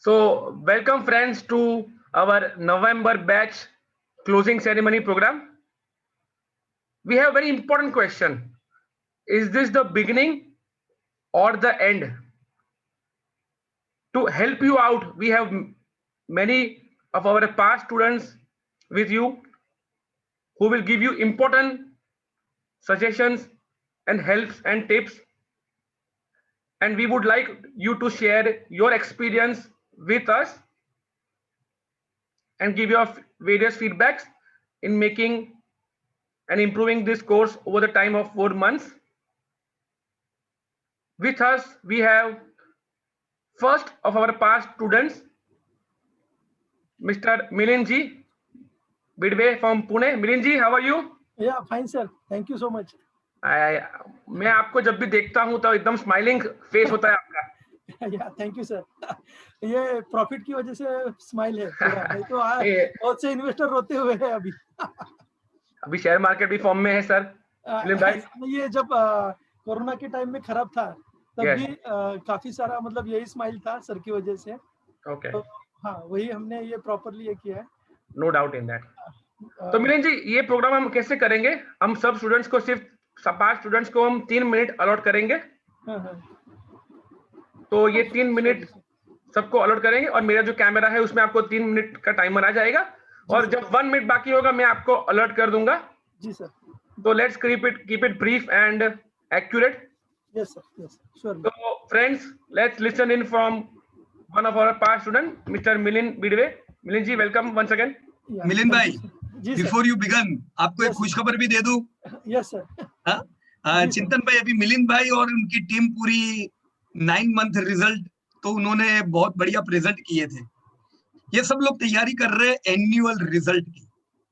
So, welcome friends to our November batch closing ceremony program. We have a very important question. Is this the beginning or the end? To help you out, we have many of our past students with you who will give you important suggestions and helps and tips. And we would like you to share your experience with us and give your various feedbacks in making and improving this course over the time of 4 months. With us, we have first of our past students, Mr. Milinji Bidve from Pune. Milinji, how are you? Yeah, fine sir. Thank you so much. मैं आपको जब भी देखता हूं तो एकदम smiling face होता है आपका. या थैंक यू सर. ये प्रॉफिट की वजह से स्माइल है पूरा. नहीं तो बहुत से इन्वेस्टर रोते हुए हैं अभी. अभी शेयर मार्केट भी फॉर्म में है सर. मिलिंद भाई, ये जब कोरोना के टाइम में खराब था तब भी काफी सारा मतलब यही स्माइल था सर की वजह से. ओके, तो हाँ, वही हमने ये प्रॉपरली ये किया है. No doubt in that. तो मिलिंद जी, ये प्रोग्राम हम कैसे करेंगे? हम सब स्टूडेंट्स को सिर्फ 5 स्टूडेंट्स को हम 3 मिनट अलॉट करेंगे. तो ये 3 मिनट सबको अलॉट करेंगे और मेरा जो कैमरा है उसमें आपको 3 मिनट का टाइमर आ जाएगा और जब 1 मिनट बाकी होगा मैं आपको अलर्ट कर दूंगा. जी सर. तो let's keep it brief and accurate. Yes sir, yes sure. तो friends, let's listen in from one of our past student, mister Milind Bidwe. Milind ji, welcome once again. Milind भाई, बिफोर यू बिगन आपको एक खुशखबर भी दे दूं. Yes sir. चिंतन भाई, अभी मिलिंद भाई और उनकी टीम पूरी 9 मंथ रिजल्ट तो उन्होंने बहुत बढ़िया प्रेजेंट किए थे. ये सब लोग तैयारी कर रहे हैं एनुअल रिजल्ट की,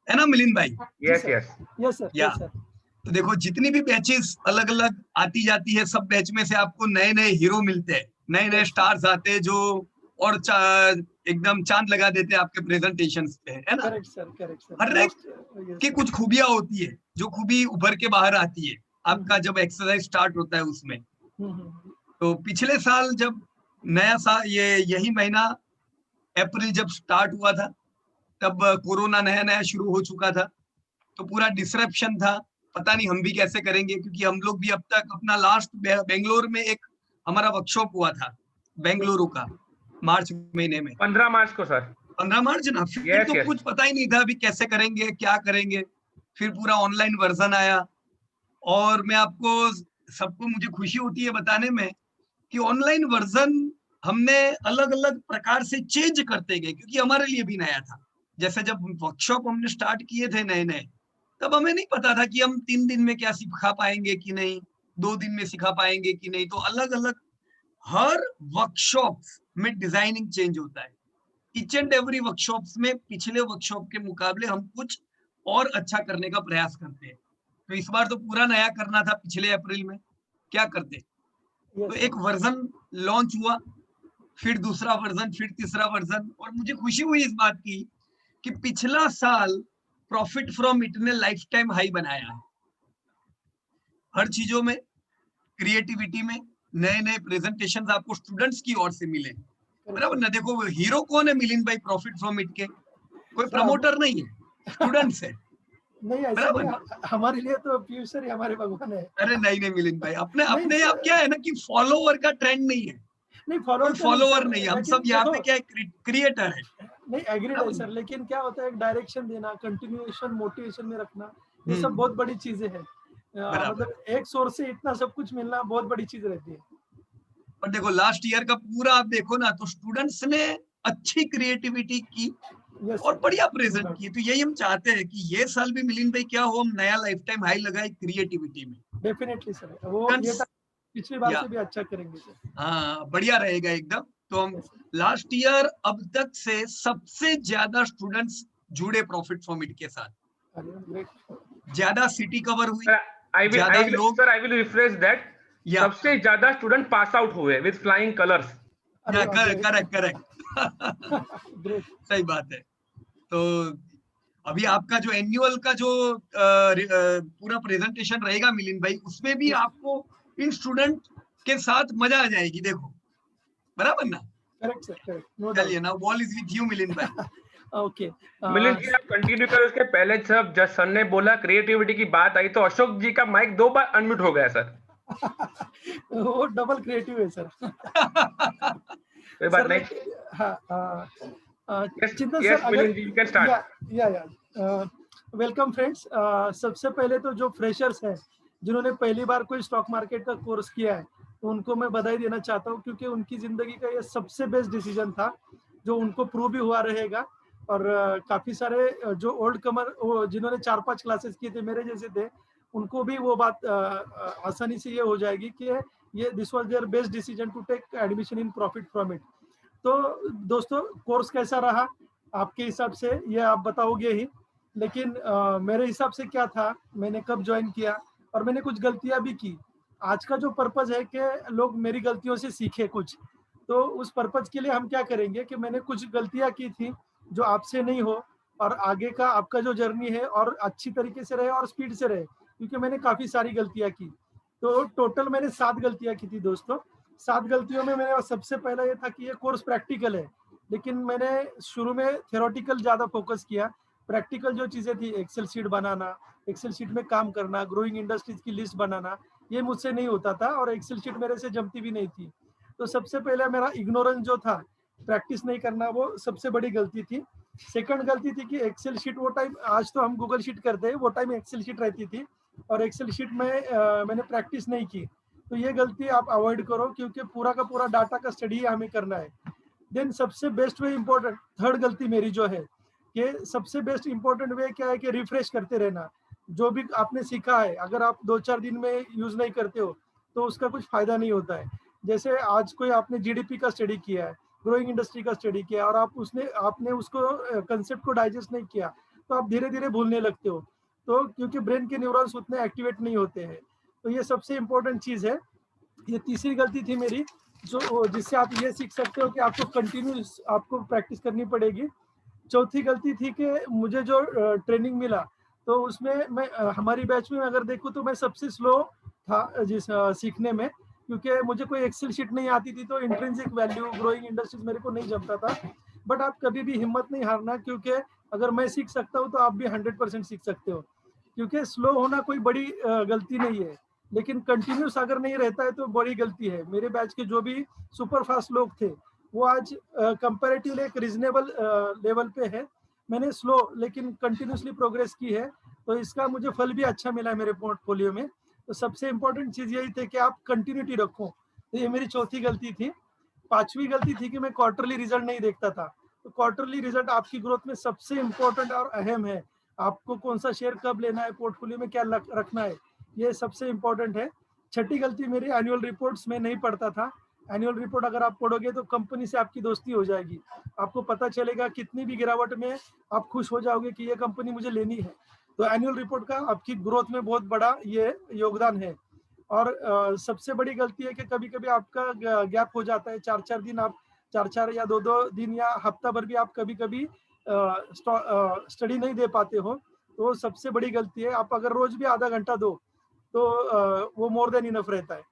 है ना मिलिंद भाई? Yes yes yes sir. या तो देखो, जितनी भी बैचेस अलग अलग आती जाती है, सब बैच में से आपको नए नए हीरो मिलते हैं, नए नए स्टार्स आते हैं जो और एकदम चांद लगा देते हैं आपके प्रेजेंटेशंस पे, है ना? Correct sir, correct sir. हर एक की कुछ खूबियां होती है जो खूबी उभर के बाहर आती है आपका जब एक्सरसाइज स्टार्ट होता है उसमें. तो पिछले साल जब नया साल यही महीना अप्रैल जब स्टार्ट हुआ था तब कोरोना नया नया शुरू हो चुका था, तो पूरा डिसरप्शन था. पता नहीं हम भी कैसे करेंगे, क्योंकि हम लोग भी अब तक अपना लास्ट बेंगलोर में एक हमारा वर्कशॉप हुआ था बेंगलुरु का मार्च महीने में, 15 मार्च को सर. 15 मार्च ना. फिर तो कुछ पता ही नहीं था अभी कैसे करेंगे, क्या करेंगे. फिर पूरा ऑनलाइन वर्जन आया और मैं आपको सबको मुझे खुशी होती है बताने में कि ऑनलाइन वर्जन हमने अलग अलग प्रकार से चेंज करते गए, क्योंकि हमारे लिए भी नया था. जैसे जब वर्कशॉप हमने स्टार्ट किए थे नए नए, तब हमें नहीं पता था कि हम 3 दिन में क्या सिखा पाएंगे कि नहीं, 2 दिन में सिखा पाएंगे कि नहीं. तो अलग अलग हर वर्कशॉप में डिजाइनिंग चेंज होता है. ईच एंड एवरी वर्कशॉप्स में पिछले वर्कशॉप के मुकाबले हम कुछ और अच्छा करने का प्रयास करते हैं. तो इस बार तो पूरा नया करना था. पिछले अप्रैल में क्या करते, तो एक वर्जन लॉन्च हुआ, फिर दूसरा वर्जन, फिर तीसरा वर्जन. और मुझे खुशी हुई इस बात की कि पिछला साल प्रॉफिट फ्रॉम इट ने लाइफ टाइम हाई बनाया है. हर चीजों में, क्रिएटिविटी में, नए नए प्रेजेंटेशंस आपको स्टूडेंट्स की ओर से मिले, बराबर ना? देखो, हीरो कौन है मिलिंद भाई प्रॉफिट फ्रॉम इट के? कोई प्रमोटर नहीं है, स्टूडेंट्स है. नहीं ऐसा नहीं, हमारे लिए तो पीयूष सर हमारे भगवान है. अरे नहीं मिलिंद भाई, अपने आप क्या है ना कि फॉलोवर का ट्रेंड नहीं है. नहीं, फॉलोवर नहीं, हम सब यहाँ पे क्या है, क्रिएटर है. नहीं एग्रीड है सर, लेकिन क्या होता है, एक डायरेक्शन देना, कंटिन्यूएशन, मोटिवेशन में रखना, ये सब बहुत बड़ी चीजें हैं. मतलब एक सोर्स से इतना सब कुछ मिलना बहुत बड़ी चीज रहती है. और देखो लास्ट ईयर का पूरा आप देखो ना, तो स्टूडेंट्स ने अच्छी क्रिएटिविटी की और बढ़िया प्रेजेंट की. तो यही हम चाहते हैं कि ये साल भी मिलिंद भाई क्या हो, हम नया लाइफ टाइम हाई लगाए क्रिएटिविटी में. डेफिनेटली सर, वो ये पिछली बार से भी अच्छा करेंगे सर. हाँ, बढ़िया रहेगा एकदम. तो हम लास्ट ईयर अब तक से सबसे ज्यादा स्टूडेंट्स जुड़े प्रॉफिट फ्रॉम इट के साथ. ज्यादा सिटी कवर हुई, ज्यादा लोग. Sir, I will refresh that. सबसे ज्यादा स्टूडेंट पास आउट हुए विद फ्लाइंग कलर्स. करेक्ट. सही बात है. तो अभी आपका जो एनुअल का जो पूरा प्रेजेंटेशन रहेगा मिलिंद भाई, उसमें भी आपको इन स्टूडेंट के साथ मजा आ जाएगी. देखो, बराबर ना? करेक्ट सर, करेक्ट, नो चलिए ना, ball is with you Milind भाई। ओके मिलिंद जी आप कंटिन्यू करो, उसके पहले सब जज सर ने बोला क्रिएटिविटी की बात आई तो अशोक जी का माइक 2 बार अनम्यूट हो गया सर। वो डबल क्रिएटिव है सर। कोई बात नहीं। हाँ, Chintan yes sir, Milind ji, you can start. या वेलकम फ्रेंड्स। सबसे पहले तो जो फ्रेशर्स हैं जिन्होंने पहली बार कोई स्टॉक मार्केट का कोर्स किया है, तो उनको मैं बधाई देना चाहता हूँ, क्योंकि उनकी जिंदगी का ये सबसे बेस्ट डिसीजन था, जो उनको प्रूव भी हुआ रहेगा। और काफी सारे जो ओल्ड कमर जिन्होंने 4-5 क्लासेस किए थे मेरे जैसे थे, उनको भी वो बात आसानी से ये हो जाएगी कि ये this was there best decision to take admission in profit from it. तो दोस्तों, कोर्स कैसा रहा आपके हिसाब से, ये आप बताओगे ही, लेकिन मेरे हिसाब से क्या था, मैंने कब ज्वाइन किया और मैंने कुछ गलतियां भी की। आज का जो पर्पज है कि लोग मेरी गलतियों से सीखे कुछ, तो उस पर्पज के लिए हम क्या करेंगे कि मैंने कुछ गलतियां की थी जो आपसे नहीं हो, और आगे का आपका जो जर्नी है और अच्छी तरीके से रहे और स्पीड से रहे, क्योंकि मैंने काफी सारी गलतियां की। तो टोटल मैंने 7 गलतियां की थी दोस्तों। 7 गलतियों में मेरा सबसे पहला ये था कि ये कोर्स प्रैक्टिकल है, लेकिन मैंने शुरू में थ्योरेटिकल ज्यादा फोकस किया। प्रैक्टिकल जो चीजें थी, एक्सेल शीट बनाना, एक्सेल शीट में काम करना, ग्रोइंग इंडस्ट्रीज की लिस्ट बनाना, ये मुझसे नहीं होता था और एक्सेल शीट मेरे से जमती भी नहीं थी। तो सबसे पहले मेरा इग्नोरेंस जो था, प्रैक्टिस नहीं करना, वो सबसे बड़ी गलती थी। सेकंड गलती थी कि एक्सेल शीट वो टाइम, आज तो हम गूगल शीट करते हैं, वो टाइम एक्सेल शीट रहती थी और एक्सेल शीट में मैंने प्रैक्टिस नहीं की। तो ये गलती आप अवॉइड करो, क्योंकि पूरा का पूरा डाटा का स्टडी हमें करना है। देन सबसे बेस्ट वे इम्पोर्टेंट, थर्ड गलती मेरी जो है कि सबसे बेस्ट इम्पोर्टेंट वे क्या है कि रिफ्रेश करते रहना। जो भी आपने सीखा है, अगर आप 2-4 दिन में यूज नहीं करते हो तो उसका कुछ फायदा नहीं होता है। जैसे आज कोई आपने जीडीपी का स्टडी किया है, ग्रोइंग इंडस्ट्री का स्टडी किया और आपने उसको कंसेप्ट को डाइजेस्ट नहीं किया, तो आप धीरे धीरे भूलने लगते हो। तो क्योंकि ब्रेन के न्यूरॉन्स उतने एक्टिवेट नहीं होते हैं, तो ये सबसे इम्पोर्टेंट चीज है। ये तीसरी गलती थी मेरी, जो जिससे आप ये सीख सकते हो कि आपको कंटिन्यूस आपको प्रैक्टिस करनी पड़ेगी। चौथी गलती थी कि मुझे जो ट्रेनिंग मिला, तो उसमें मैं हमारी बैच में अगर देखूं तो मैं सबसे स्लो था सीखने में, क्योंकि मुझे कोई एक्सेल शीट नहीं आती थी, तो इंट्रिंसिक वैल्यू, ग्रोइंग इंडस्ट्रीज मेरे को नहीं जमता था। बट आप कभी भी हिम्मत नहीं हारना, क्योंकि अगर मैं सीख सकता हूँ तो आप भी 100% सीख सकते हो। क्योंकि स्लो होना कोई बड़ी गलती नहीं है, लेकिन कंटिन्यूस अगर नहीं रहता है तो बड़ी गलती है। मेरे बैच के जो भी सुपर फास्ट लोग थे, वो आज कंपैरेटिवली एक रीजनेबल लेवल पे है। मैंने स्लो लेकिन कंटिन्यूसली प्रोग्रेस की है, तो इसका मुझे फल भी अच्छा मिला है मेरे पोर्टफोलियो में। तो सबसे इम्पोर्टेंट चीज यही थी कि आप कंटिन्यूटी रखो। तो ये मेरी चौथी गलती थी। पांचवी गलती थी कि मैं क्वार्टरली रिजल्ट नहीं देखता था। तो क्वार्टरली रिजल्ट आपकी ग्रोथ में सबसे इम्पोर्टेंट और अहम है। आपको कौन सा शेयर कब लेना है, पोर्टफोलियो में क्या रखना है, ये सबसे इम्पोर्टेंट है। छठी गलती मेरी, एनुअल रिपोर्ट्स में नहीं पढ़ता था। एनुअल रिपोर्ट अगर आप पढ़ोगे तो कंपनी से आपकी दोस्ती हो जाएगी, आपको पता चलेगा कितनी भी गिरावट में आप खुश हो जाओगे कि ये कंपनी मुझे लेनी है। तो एनुअल रिपोर्ट का आपकी ग्रोथ में बहुत बड़ा ये योगदान है। और सबसे बड़ी गलती है कि कभी कभी आपका गैप हो जाता है, 4-4 दिन आप, 4-4 या 2-2 दिन या हफ्ता भर भी आप कभी कभी स्टडी नहीं दे पाते हो। तो सबसे बड़ी गलती है। आप अगर रोज भी आधा घंटा दो तो वो मोर देन इनफ रहता है।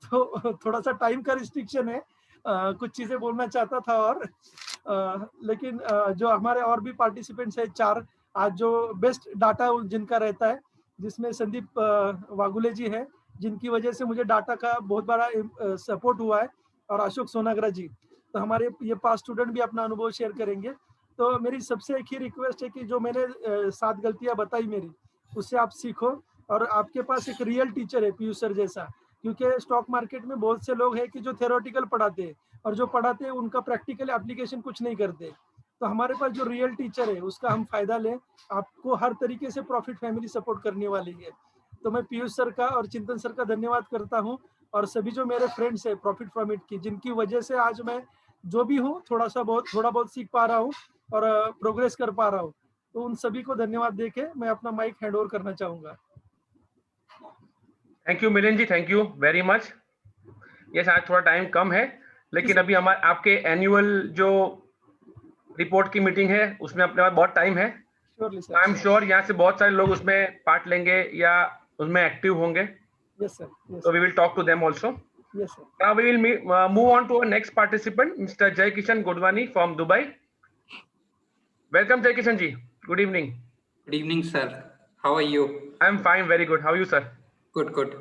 तो थोड़ा सा टाइम का रिस्ट्रिक्शन है। कुछ चीजें बोलना चाहता था और लेकिन जो हमारे और भी पार्टिसिपेंट्स है 4, आज जो बेस्ट डाटा जिनका रहता है, जिसमें संदीप वागुले जी है, जिनकी वजह से मुझे डाटा का बहुत बड़ा सपोर्ट हुआ है, और अशोक सोनाग्रा जी। तो हमारे ये 5 स्टूडेंट भी अपना अनुभव शेयर करेंगे। तो मेरी सबसे एक ही रिक्वेस्ट है कि जो मैंने 7 गलतियां बताई मेरी, उससे आप सीखो। और आपके पास एक रियल टीचर है पीयूष सर जैसा, क्योंकि स्टॉक मार्केट में बहुत से लोग हैं कि जो थ्योरेटिकल पढ़ाते हैं, और जो पढ़ाते हैं उनका प्रैक्टिकल एप्लीकेशन कुछ नहीं करते। तो हमारे पास जो रियल टीचर है उसका हम फायदा लें। आपको हर तरीके से प्रॉफिट फैमिली सपोर्ट करने वाली है। तो मैं पीयूष सर का और चिंतन सर का धन्यवाद करता हूँ, और सभी जो मेरे फ्रेंड्स है प्रॉफिट फ्रॉम इट की, जिनकी वजह से आज मैं जो भी हूँ थोड़ा बहुत सीख पा रहा हूँ और प्रोग्रेस कर पा रहा हूँ। तो उन सभी को धन्यवाद देके मैं अपना माइक हैंड ओवर करना चाहूंगा। Thank you Milind ji, thank you very much. Yes, आज थोड़ा टाइम कम है, लेकिन अभी हमारे आपके एनुअल जो रिपोर्ट की मीटिंग है उसमें अपने पास बहुत टाइम है। आई एम श्योर यहाँ से बहुत सारे लोग उसमें पार्ट लेंगे या उसमें एक्टिव होंगे। यस सर, तो we will talk to them also. Yes, sir. Now we will move on to our next participant, Mr. Jai Kishan Godwani from Dubai. Welcome, Jai Kishan ji. Good evening. Good evening, sir. How are you? I'm fine, very good. How are you, sir? Good, good.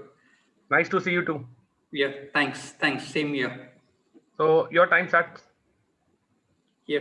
Nice to see you too. Yeah, thanks. Same here. So your time starts. Yeah.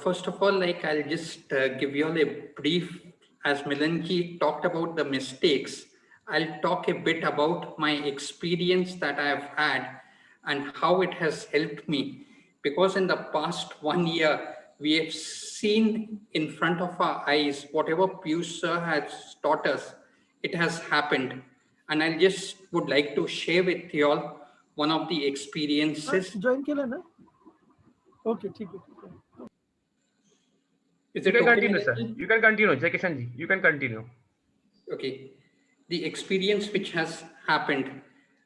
First of all, I'll just give you all a brief. As Milanji talked about the mistakes, I'll talk a bit about my experience that I have had and how it has helped me. Because in the past 1 year, we have seen in front of our eyes whatever Piyush sir has taught us, it has happened. And I just would like to share with you all one of the experiences. Join केलं ना? Okay, ठीक है. Is You it can okay, continue, sir. Milanji? You can continue, Jai Kishan ji. You can continue. Okay. The experience which has happened,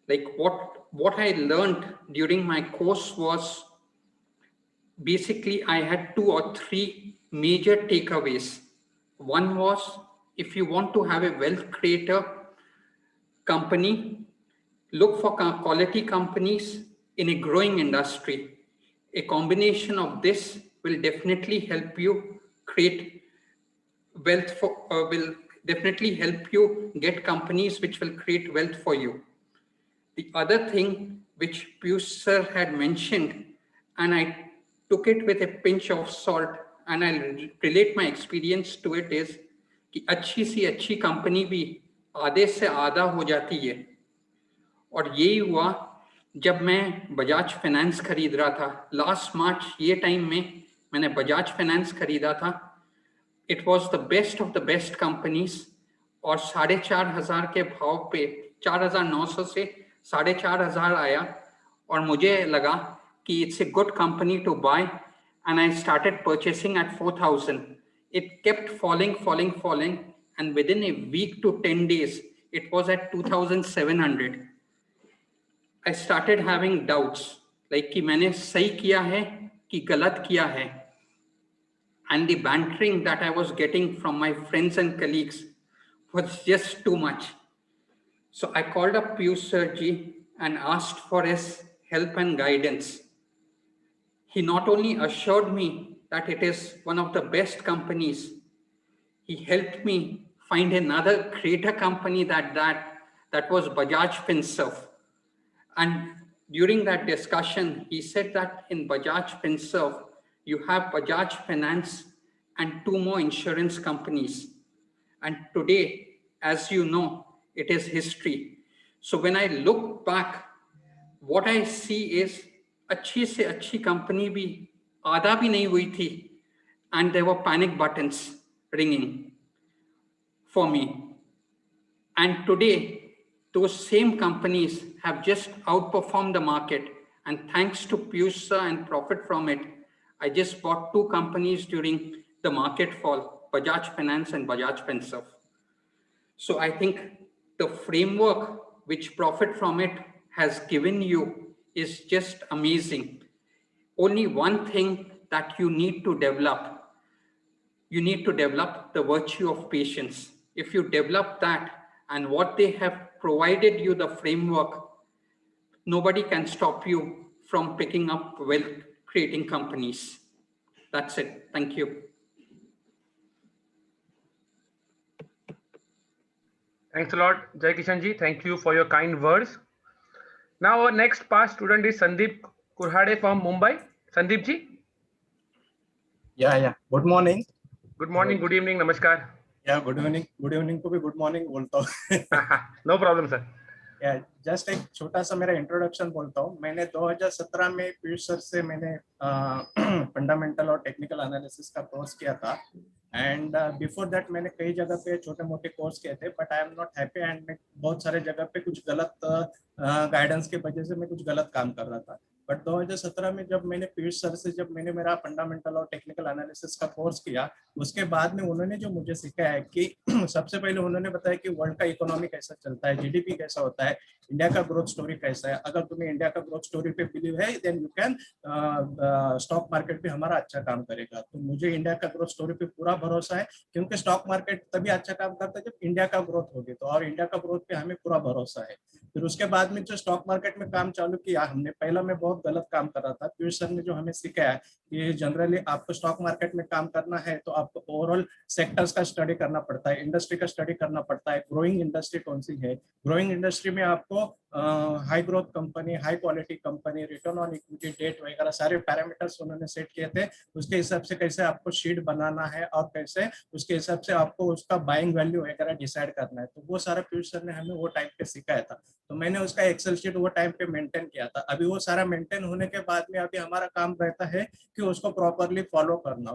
what I learned during my course was basically I had 2 or 3 major takeaways. One was, if you want to have a wealth creator company, look for quality companies in a growing industry. A combination of this will definitely help you create wealth will definitely help you get companies which will create wealth for you. The other thing which Piyush sir had mentioned, and I took it with a pinch of salt, and I'll relate my experience to it, is कि अच्छी सी अच्छी company भी आधे से आधा हो जाती है. और यही हुआ जब मैं बजाज फाइनेंस खरीद रहा था. लास्ट मार्च ये टाइम में मैंने बजाज फाइनेंस खरीदा था. It was the best of the best companies और 4,500 के भाव पे 4,900 से 4,500 आया और मुझे लगा कि it's a good company to buy and I started purchasing at 4,000. It kept falling and within a week to 10 days it was at 2,700. I started having doubts कि मैंने सही किया है कि गलत किया है. And the bantering that I was getting from my friends and colleagues was just too much. So I called up Piyush sir ji and asked for his help and guidance. He not only assured me that it is one of the best companies, he helped me find another greater company that was Bajaj Finserv. And during that discussion, he said that in Bajaj Finserv, you have Bajaj Finance and 2 more insurance companies. And today, as you know, it is history. So when I look back, what I see is अच्छी से अच्छी company भी आधा भी नहीं हुई थी, and there were panic buttons ringing for me. And today, those same companies have just outperformed the market. And thanks to Piyush sir and profit from it, I just bought 2 companies during the market fall, Bajaj Finance and Bajaj Finserv. So I think the framework which profit from it has given you is just amazing. Only one thing that you need to develop the virtue of patience. If you develop that and what they have provided you the framework, nobody can stop you from picking up wealth creating companies. That's it. Thank you. Thanks a lot, Jai Kishan ji. Thank you for your kind words. Now our next past student is Sandeep Kurhade from Mumbai. Sandeep ji. Yeah. Good morning. Good morning. Good evening. Namaskar. Yeah. Good evening. Good evening को भी good morning बोलता हूँ. No problem, sir. Yeah. Just एक छोटा सा मेरा introduction बोलता हूँ. मैंने 2017 में पीयूष सर से मैंने फंडामेंटल और टेक्निकल एनालिसिस का कोर्स किया था. एंड बिफोर दैट मैंने कई जगह पे छोटे मोटे कोर्स किए थे, but I am not happy and मैं बहुत सारे जगह पे कुछ गलत गाइडेंस के वजह से मैं कुछ गलत काम कर रहा था. बट 2017 में जब मैंने पीयूष सर से मेरा फंडामेंटल और टेक्निकल एनालिसिस का कोर्स किया, उसके बाद में उन्होंने जो मुझे सिखाया है कि सबसे पहले उन्होंने बताया कि वर्ल्ड का इकोनॉमी कैसा चलता है, जीडीपी कैसा होता है, इंडिया का ग्रोथ स्टोरी कैसा है. अगर तुम्हें इंडिया का ग्रोथ स्टोरी पे बिलीव है, then you can stock market पे हमारा अच्छा काम करेगा. तो मुझे इंडिया का ग्रोथ स्टोरी पे पूरा भरोसा है, क्योंकि स्टॉक मार्केट तभी अच्छा काम करता है जब इंडिया का ग्रोथ होगी. तो और इंडिया का ग्रोथ पे हमें पूरा भरोसा है. फिर उसके बाद में जो स्टॉक मार्केट में काम चालू किया हमने, पहला मैं बहुत गलत काम कर रहा था। पीयूष सर ने जो हमें सिखाया कि जनरली आपको स्टॉक मार्केट में काम करना है तो आपको ओवरऑल सेक्टर्स का स्टडी करना पड़ता है, इंडस्ट्री का स्टडी करना पड़ता है, ग्रोइंग इंडस्ट्री कौन सी है, ग्रोइंग इंडस्ट्री में आपको high growth company, high quality company, return on equity, debt वगैरह सारे पैरामीटर्स उन्होंने सेट किए थे। उसके हिसाब से कैसे आपको शीट बनाना है और कैसे उसके हिसाब से आपको उसका बाइंग वैल्यू वगैरह डिसाइड करना है, तो वो सारा पीयूष सर ने हमें वो टाइम पे सिखाया था। तो मैंने उसका एक्सेल शीट वो टाइम पे मेंटेन किया था। अभी वो सारा मेंटेन होने के बाद में अभी हमारा काम रहता है कि उसको प्रॉपरली फॉलो करना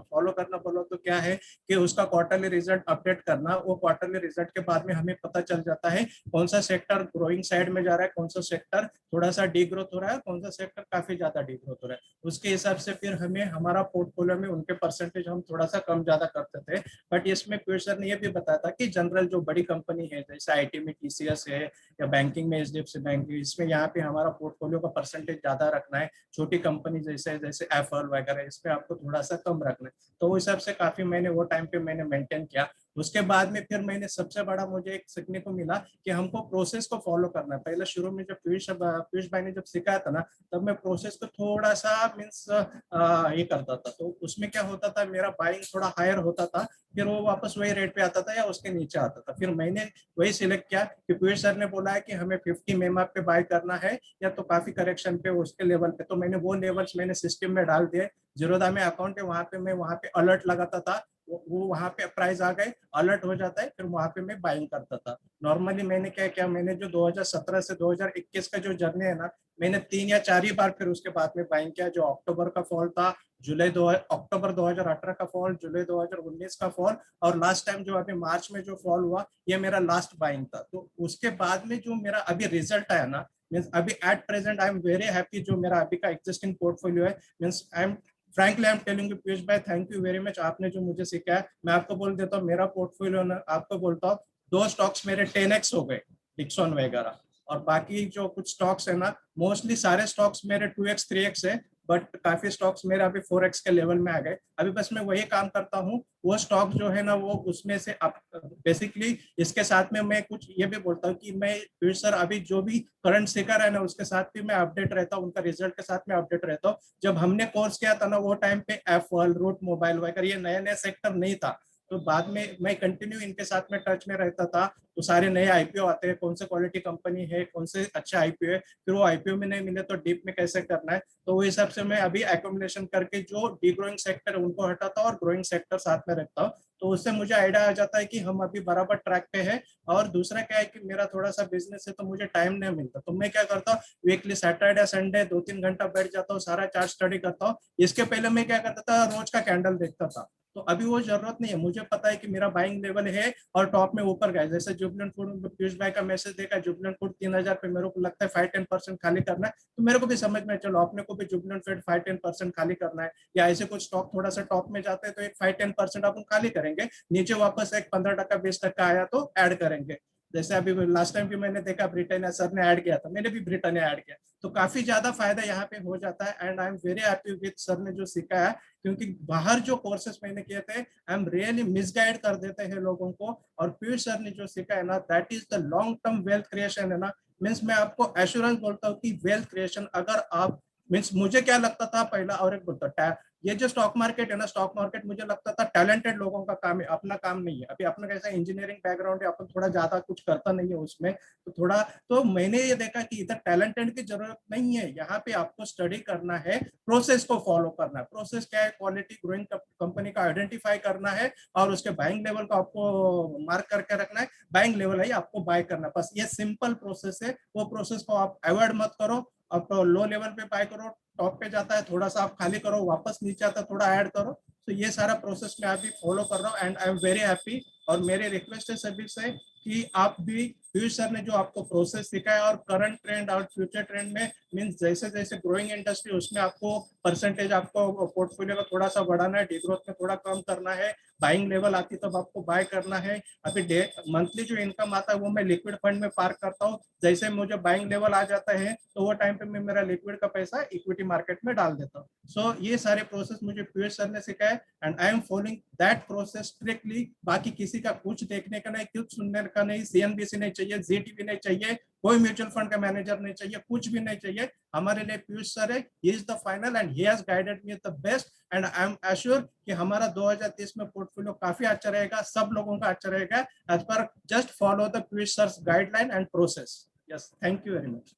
बोलो तो क्या है कि उसका क्वार्टरली रिजल्ट अपडेट करना। वो क्वार्टरली रिजल्ट के बाद में हमें पता चल जाता है कौन सा सेक्टर ग्रोइंग साइड में जा रहा है, कौन सा सेक्टर थोड़ा सा डी ग्रोथ हो रहा है, कौन सा सेक्टर काफी ज्यादा डी ग्रोथ हो रहा है। उसके हिसाब से फिर हमें हमारा पोर्टफोलियो में उनके परसेंटेज हम थोड़ा सा कम ज्यादा करते थे। बट इसमें पीयूष सर ने ये भी बताया था कि जनरल जो बड़ी कंपनी है जैसे आईटी में टीसीएस है या बैंकिंग में एचडीएफसी बैंक, इसमें यहाँ पे हमारा पोर्टफोलियो का परसेंटेज ज्यादा रखना है। छोटी कंपनी जैसे जैसे एप्पल वगैरह इसमें आपको थोड़ा सा कम रखना है। तो उस हिसाब से काफी मैंने वो टाइम पे मैंने मेंटेन किया। उसके बाद में फिर मैंने सबसे बड़ा मुझे एक सीखने को मिला कि हमको प्रोसेस को फॉलो करना है। पहले शुरू में जब पीयूष भाई ने जब सिखाया था ना, तब मैं प्रोसेस को थोड़ा सा मीन्स ये करता था। तो उसमें क्या होता था, मेरा बाइंग थोड़ा हायर होता था, फिर वो वापस वही रेट पे आता था या उसके नीचे आता था। फिर मैंने वही सिलेक्ट किया कि पीयूष सर ने बोला है कि हमें 50 मेमा पे बाय करना है या तो काफी करेक्शन पे उसके लेवल पे, तो मैंने वो लेवल्स मैंने सिस्टम में डाल दिए। जीरोधा में अकाउंट है, वहां पे मैं वहां पे अलर्ट लगाता था, वो वहां पे प्राइस आ गए अलर्ट हो जाता है, फिर वहां पे मैं बाइंग करता था। नॉर्मली मैंने क्या किया, मैंने जो 2017 से 2021 का जो जर्नी है ना, मैंने 3 या 4 ही बार फिर उसके बाद में बाइंग किया। जो अक्टूबर का फॉल था, अक्टूबर 2018 का फॉल, जुलाई 2019 का फॉल, और लास्ट टाइम जो अभी मार्च में जो फॉल हुआ, ये मेरा लास्ट बाइंग था। तो उसके बाद में जो मेरा अभी रिजल्ट आया ना, मीन्स अभी at present I am very happy. जो मेरा अभी का एक्जिस्टिंग पोर्टफोलियो है, means I am frankly I am telling you Piyush भाई, थैंक यू वेरी मच, आपने जो मुझे सिखाया। मैं आपको बोल देता हूँ, मेरा पोर्टफोलियो ना, आपको बोलता हूँ 2 स्टॉक्स मेरे 10x हो गए, डिक्सन वगैरह, और बाकी जो कुछ स्टॉक्स है ना, मोस्टली सारे स्टॉक्स मेरे 2x 3x है, बट काफी स्टॉक्स मेरे अभी 4x के लेवल में आ गए। अभी बस मैं वही काम करता हूँ, वो स्टॉक जो है ना वो उसमें से बेसिकली इसके साथ में मैं कुछ ये भी बोलता हूँ कि मैं पीयूष सर अभी जो भी करंट सीकर है ना, उसके साथ भी मैं अपडेट रहता हूँ, उनका रिजल्ट के साथ में अपडेट रहता हूँ। जब हमने कोर्स किया था ना, वो टाइम पे एप्पल, रूट मोबाइल वगैरह ये नया नया सेक्टर नहीं था। तो बाद में मैं कंटिन्यू इनके साथ में टच में रहता था। तो सारे नए आईपीओ आते हैं, कौन से क्वालिटी कंपनी है, कौन से अच्छा आईपीओ है, फिर वो आईपीओ में नहीं मिले तो डीप में कैसे करना है। तो वो हिसाब से मैं अभी एक्यूमुलेशन करके जो डी ग्रोइंग सेक्टर है उनको हटाता हूँ और ग्रोइंग सेक्टर साथ में रखता हूँ। तो उससे मुझे आइडिया आ जाता है कि हम अभी बराबर ट्रैक पे है। और दूसरा क्या है कि मेरा थोड़ा सा बिजनेस है तो मुझे टाइम नहीं मिलता, तो मैं क्या करता हूँ, वीकली सैटरडे संडे 2-3 घंटा बैठ जाता हूँ, सारा चार्ट स्टडी करता हूँ। इसके पहले मैं क्या करता था, रोज का कैंडल देखता था। तो अभी वो जरूरत नहीं है, मुझे पता है कि मेरा बाइंग लेवल है और टॉप में ऊपर गए। जैसे जुबिलेंट फूड, पीयूष भाई का मैसेज देखा, जुबिलेंट फूड 3000 पे मेरे को लगता है 5-10% खाली करना है, तो मेरे को भी समझ में चलो अपने को भी जुबिलेंट फूड 5-10% खाली करना है। या ऐसे कुछ स्टॉक थोड़ा सा टॉप में जाते हैं तो एक 5-10% अपन खाली करेंगे, नीचे वापस एक 15% 20% आया तो ऐड करेंगे। जैसे अभी लास्ट टाइम भी मैंने देखा ब्रिटानिया सर ने ऐड किया था, मैंने भी ब्रिटानिया ऐड किया, तो काफी ज्यादा फायदा यहाँ पे हो जाता है। And I am very happy with sir ने जो सिखाया, क्योंकि बाहर जो कोर्सेस मैंने किए थे आई एम रियली मिसगाइड कर देते हैं लोगों को, और पीयूष सर ने जो सिखाया ना, that is the long term wealth creation है ना। मीन्स मैं आपको एश्योरेंस बोलता हूँ कि वेल्थ क्रिएशन अगर आप, मीन्स मुझे क्या लगता था पहला, और एक बोलता ये जो स्टॉक मार्केट है ना, स्टॉक मार्केट मुझे लगता था टैलेंटेड लोगों का काम है, अपना काम नहीं है। अभी अपना कैसा इंजीनियरिंग बैकग्राउंड है, अपन थोड़ा ज्यादा कुछ करता नहीं है उसमें, तो थोड़ा, तो मैंने ये देखा कि इधर टैलेंटेड की जरूरत नहीं है, यहाँ पे आपको स्टडी करना है, प्रोसेस को फॉलो करना है। प्रोसेस क्या है, क्वालिटी ग्रोइंग कंपनी का आइडेंटिफाई करना है और उसके बाइंग लेवल को आपको मार्क करके रखना है, बाइंग लेवल है आपको बाय करना है, बस ये सिंपल प्रोसेस है। वो प्रोसेस को आप अवॉइड मत करो, आप लो लेवल पे बाय करो, टॉप पे जाता है थोड़ा सा आप खाली करो, वापस नीचे आता है थोड़ा ऐड करो। तो ये सारा प्रोसेस मैं अभी फॉलो कर रहा हूँ and I am very happy. और मेरी रिक्वेस्ट है सभी से कि आप भी, पीयूष सर ने जो आपको प्रोसेस सिखाया और करंट ट्रेंड और फ्यूचर ट्रेंड में, मीन्स जैसे जैसे ग्रोइंग इंडस्ट्री उसमें आपको परसेंटेज, आपको पोर्टफोलियो का थोड़ा सा बढ़ाना है, डिग्रोथ में थोड़ा कम करना है, बाइंग लेवल आती तब आपको बाय करना है। अभी मंथली जो इनकम आता है वो मैं लिक्विड फंड में पार्क करता हूँ, जैसे मुझे बाइंग लेवल आ जाता है तो वो टाइम पे मैं मेरा लिक्विड का पैसा इक्विटी मार्केट में डाल देता हूँ। सो ये सारे प्रोसेस मुझे पीयूष सर ने सिखाया and I am following that process strictly. बाकी किसी का कुछ देखने का नहीं, कुछ सुनने का नहीं, सीएनबीसी नहीं चाहिए, जीटीवी नहीं चाहिए, कोई म्यूचुअल फंड का मैनेजर नहीं चाहिए, कुछ भी नहीं चाहिए। हमारे लिए पीयूष सर है, he is the final and he has guided me the best and I am assure कि हमारा 2030 में पोर्टफोलियो काफी अच्छा रहेगा, सब लोगों का अच्छा रहेगा, as per just follow the Piyush sir guideline and process. Yes, thank you very much.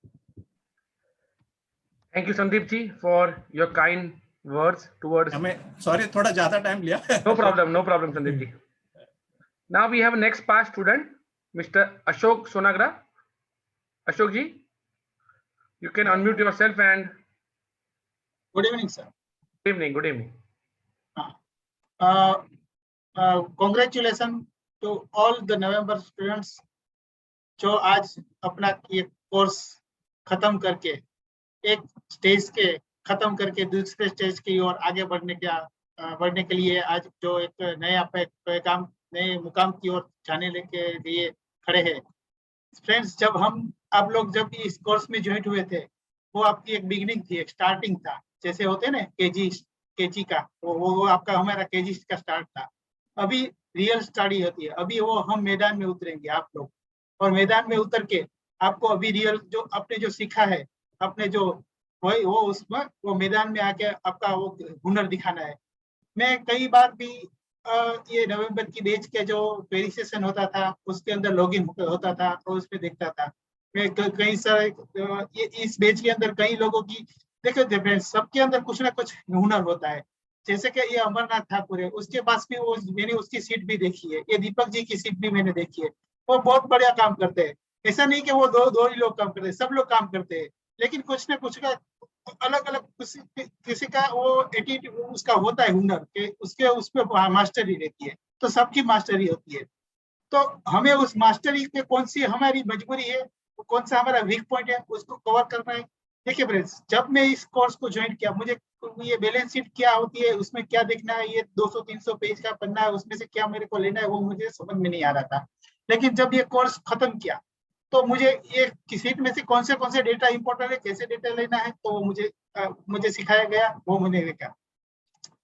Thank you, Sandeep ji, for your kind words towards. हमें सॉरी थोड़ा ज्यादा टाइम लिया। No problem, Sandeep ji. Now we have next past student, Mr. Ashok Sonagra. Ashok ji, you can unmute yourself and. Good evening, sir. Good evening. Congratulations to all the November students जो आज अपना ये course खत्म करके एक stage के खत्म करके दूसरे स्टेज की ओर आगे बढ़ने के लिए आज जो एक नया पैगाम नए मुकाम की ओर जाने के लिए खड़े हैं। फ्रेंड्स, जब आप लोग जब इस कोर्स में ज्वाइन हुए थे, वो आपकी एक बिगिनिंग थी, एक स्टार्टिंग था। जैसे होते हैं ना केजी का, वो आपका हमारा केजी का स्टार्ट था। अभी रियल स्टडी होती है, अभी वो हम मैदान में उतरेंगे आप लोग, और मैदान में उतर के आपको अभी रियल जो आपने जो सीखा है, अपने जो वो उसमें वो मैदान में आके आपका वो हुनर दिखाना है। मैं कई बार भी ये नवंबर की बैच के जो वेरिफिकेशन होता था उसके अंदर लॉगिन होता था और उसमें देखता था। मैं कई सारे ये इस बैच के अंदर कई लोगों की देखो सबके अंदर कुछ ना कुछ हुनर होता है। जैसे कि ये अमरनाथ ठाकुर है, उसके पास भी वो मैंने उसकी सीट भी देखी है, ये दीपक जी की सीट भी मैंने देखी है। वो बहुत बढ़िया काम करते हैं। ऐसा नहीं कि वो दो ही लोग काम करते हैं, सब लोग काम करते हैं, लेकिन कुछ ना कुछ का अलग अलग किसी का वो एटीट्यूड उसका होता है हुनर के, उसके उसमें मास्टरी रहती है। तो सबकी मास्टरी होती है, तो हमें उस मास्टरी पे कौन सी हमारी मजबूरी है, कौन सा हमारा वीक पॉइंट है, उसको कवर करना है। देखिए फ्रेंड्स, जब मैं इस कोर्स को ज्वाइन किया, मुझे ये बैलेंस शीट क्या होती है, उसमें क्या देखना है, ये 200-300 पेज का पन्ना है, उसमें से क्या मेरे को लेना है, वो मुझे समझ में नहीं आ रहा था। लेकिन जब ये कोर्स खत्म किया तो मुझे ये सीट में से कौन से डेटा इंपॉर्टेंट है, कैसे डेटा लेना है, तो वो मुझे सिखाया गया, वो मैंने देखा।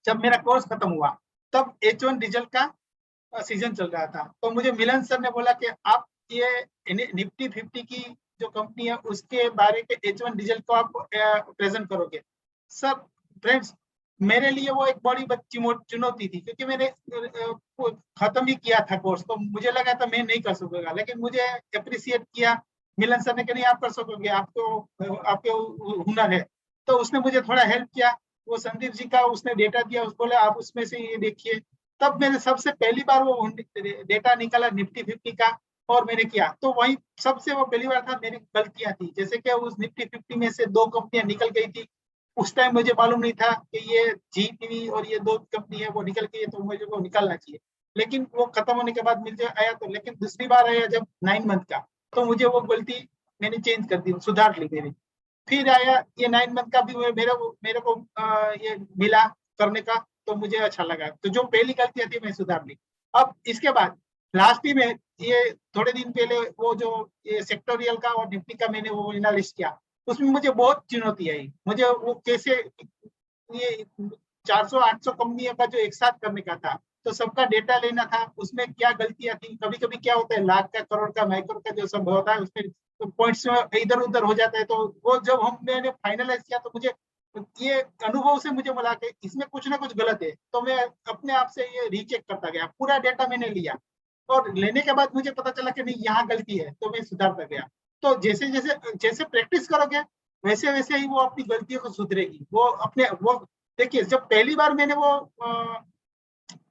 जब मेरा कोर्स खत्म हुआ तब H1 रिजल्ट का सीजन चल रहा था, तो मुझे मिलन सर ने बोला कि आप ये निफ्टी 50 की जो कंपनी है उसके बारे के H1 रिजल्ट को आप प्रेजेंट करोगे। सर फ्रेंड्स, मेरे लिए वो एक बड़ी चुनौती थी, क्योंकि मैंने खत्म ही किया था कोर्स, तो मुझे लगा था मैं नहीं कर सकूंगा, लेकिन मुझे अप्रिशिएट किया मिलन सर ने कि नहीं आप कर सकोगे, आपके हुनर है। तो उसने मुझे थोड़ा हेल्प किया, वो संदीप जी का उसने डेटा दिया, उस बोले आप उसमें से ये देखिए। तब मैंने सबसे पहली बार वो डेटा निकाला निफ्टी 50 का और मैंने किया, तो वही सबसे वो पहली बार था मेरी गलतियां थी। जैसे कि उस निफ्टी 50 में से 2 कंपनियां निकल गई थी, उस टाइम मुझे मालूम नहीं था कि ये GTV और ये 2 कंपनी है वो निकल गई है, तो मुझे वो निकालना चाहिए। लेकिन वो खत्म होने के बाद मुझे आया, तो लेकिन दूसरी बार आया जब 9 मंथ का, तो मुझे वो गलती मैंने चेंज कर दी, सुधार ली मेरी। फिर आया ये 9 मंथ का भी मेरे को ये मिला करने का, तो मुझे अच्छा लगा। तो जो पहली गलतियां थी मैं सुधार ली। अब इसके बाद लास्ट ही में ये थोड़े दिन पहले वो जो ये सेक्टोरियल का और निफ्टी का मैंने वो एनालिसिस किया, उसमें मुझे बहुत चुनौती आई। मुझे वो कैसे ये 400-800 कंपनियों का जो एक साथ करने का था, तो सबका डेटा लेना था, उसमें क्या गलतियां थी। कभी कभी क्या होता है, लाख का, करोड़ का, माइक्रो का जो सब होता है उसमें तो पॉइंट्स इधर उधर हो जाता है। तो वो जब मैंने फाइनलाइज किया, तो मुझे ये अनुभव से मुझे मिला कि इसमें कुछ ना कुछ गलत है। तो मैं अपने आप से ये रीचेक करता गया, पूरा डेटा मैंने लिया, और लेने के बाद मुझे पता चला कि नहीं यहाँ गलती है, तो मैं सुधारता गया। तो जैसे जैसे प्रैक्टिस करोगे वैसे वैसे ही वो अपनी गलतियों को सुधरेगी। वो देखिए, जब पहली बार मैंने वो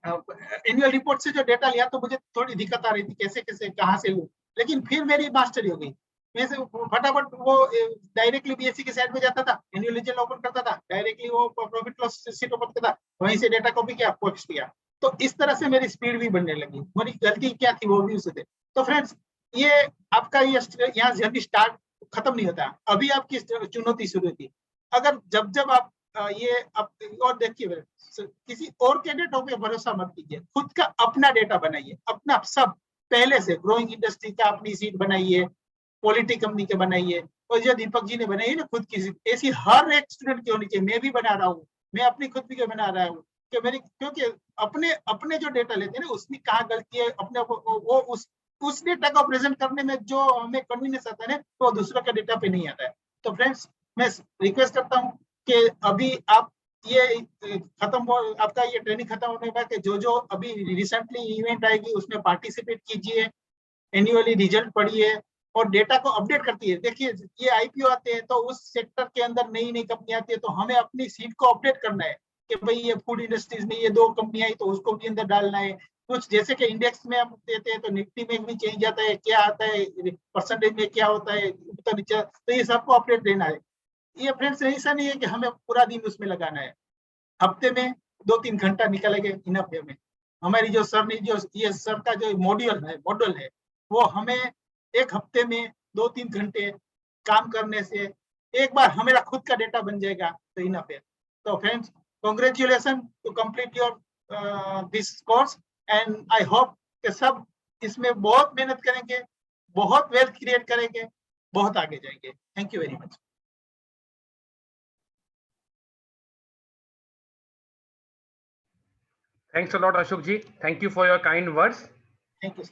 एनुअल रिपोर्ट से जो डेटा लिया, तो मुझे थोड़ी दिक्कत आ रही थी, कैसे कहाँ से लूं। लेकिन फिर मेरी मास्टरी हो गई, मैं फटाफट वो डायरेक्टली BSE की साइड में जाता था, एनुअल रिजल्ट ओपन करता था, डायरेक्टली वो प्रॉफिट लॉस शीट ओपन करता था, वहीं से डेटा कॉपी किया, पोस्ट किया। तो इस तरह से मेरी स्पीड भी बढ़ने लगी। मेरी गलती क्या थी वो भी उससे थे। तो फ्रेंड्स, ये आपका ये यहाँ जर्नी स्टार्ट खत्म नहीं होता, अभी आपकी चुनौती शुरू थी। अगर जब आप ये और देखिए, किसी और के डेटा पे भरोसा मत कीजिए, खुद का अपना डेटा बनाइए, अपना सब पहले से। ग्रोइंग इंडस्ट्री का अपनी सीट बनाइए, पॉलिटी कंपनी के बनाइए, और जो दीपक जी ने बनाई है ना खुद की सीट, ऐसी हर एक स्टूडेंट की होनी चाहिए। मैं भी बना रहा हूँ, मैं अपनी खुद भी बना रहा हूँ। कि मेरी, क्योंकि अपने अपने जो डेटा लेते हैं ना उसमें कहाँ गलती है, अपने वो उस डेटा को प्रेजेंट करने में जो हमें कन्वीनियंस आता है ना, तो दूसरों के डेटा पे नहीं आता है। तो फ्रेंड्स, मैं रिक्वेस्ट करता हूँ कि अभी आप ये खत्म हो, आपका ये ट्रेनिंग खत्म होने के बाद जो जो अभी रिसेंटली इवेंट आएगी उसमें पार्टिसिपेट कीजिए, एनुअली रिजल्ट पढ़िए और डेटा को अपडेट करती है। देखिए ये आईपीओ आते हैं तो उस सेक्टर के अंदर नई नई कंपनी आती है, तो हमें अपनी सीट को अपडेट करना है कि भाई ये फूड इंडस्ट्रीज में ये 2 कंपनी आई तो उसको भी अंदर डालना है। कुछ जैसे कि इंडेक्स में हम देते हैं तो निफ्टी में भी चेंज आता है, क्या आता है परसेंटेज में, क्या होता है ऊपर नीचे, तो ये सबको अपडेट देना है। ये फ्रेंड्स ऐसा नहीं है कि हमें पूरा दिन उसमें लगाना है, हफ्ते में 2-3 घंटा निकालेंगे इनफ है। में हमारी जो सर ने जो ये सर का जो मॉडल है वो हमें एक हफ्ते में 2-3 घंटे काम करने से एक बार हमारा खुद का डेटा बन जाएगा तो इनफ है। तो friends, congratulation to complete your this course and I hope कि सब इसमें बहुत मेहनत करेंगे, बहुत वेल्थ क्रिएट करेंगे, बहुत आगे जाएंगे। Thank you very much. Thanks a lot, Ashok ji. Thank you for your kind words. Thank you.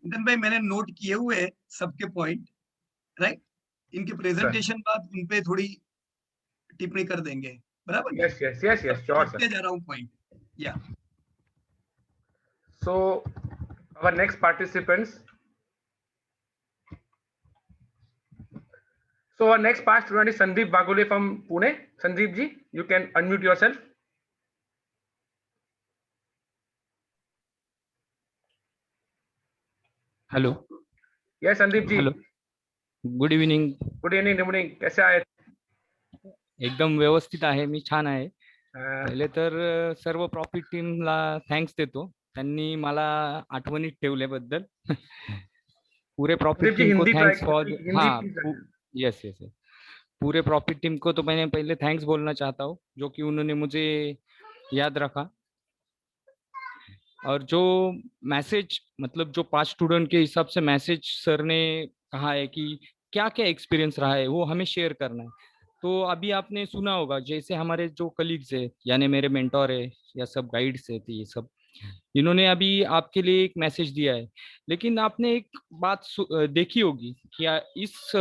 Nitin भाई, मैंने नोट किए हुए सबके पॉइंट, राइट? इनके प्रेजेंटेशन बाद इन पे थोड़ी टिप्पणी कर देंगे, बराबर? Yes, sure, sir. जा रहा हूँ पॉइंट, या So our next participants. So our next past student is Sandeep Bagule from Pune. Sandeep ji, you can unmute yourself. Hello. Yes, Sandeep ji. Hello, good evening. Good evening. कैसे आहेत? एकदम व्यवस्थित आहे मी, छान आहे. पहिले तर सर्व प्रॉफिट टीमला थँक्स देतो, त्यांनी मला आठवणीत ठेवल्याबद्दल. पूरे प्रॉफिट टीम को थैंक्स फॉर, हाँ यस, पूरे प्रॉफिट टीम को तो मैंने पहले थैंक्स बोलना चाहता हूँ, जो कि उन्होंने मुझे याद रखा. और जो मैसेज, मतलब जो 5 स्टूडेंट के हिसाब से मैसेज सर ने कहा है कि क्या क्या एक्सपीरियंस रहा है वो हमें शेयर करना है. तो अभी आपने सुना होगा, जैसे हमारे जो कलीग्स है, यानी मेरे मेंटोर है या सब गाइड्स है, ये सब इन्होंने अभी आपके लिए एक मैसेज दिया है. लेकिन आपने एक बात देखी होगी कि इस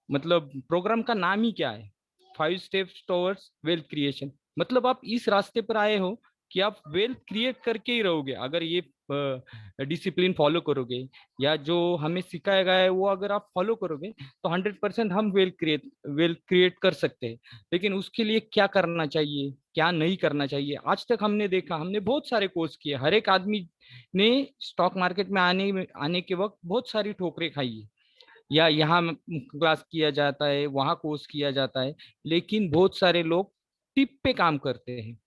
मतलब प्रोग्राम का नाम ही क्या है, 5 स्टेप्स टुवर्ड्स वेल्थ क्रिएशन. मतलब आप इस रास्ते पर आए हो कि आप वेल्थ क्रिएट करके ही रहोगे अगर ये डिसिप्लिन फॉलो करोगे, या जो हमें सिखाया गया है वो अगर आप फॉलो करोगे तो 100% हम वेल्थ क्रिएट कर सकते हैं. लेकिन उसके लिए क्या करना चाहिए, क्या नहीं करना चाहिए, आज तक हमने देखा, हमने बहुत सारे कोर्स किए, हर एक आदमी ने स्टॉक मार्केट में आने के वक्त बहुत सारी ठोकरें खाई है, या यहाँ क्लास किया जाता है, वहाँ कोर्स किया जाता है, लेकिन बहुत सारे लोग टिप पे काम करते हैं.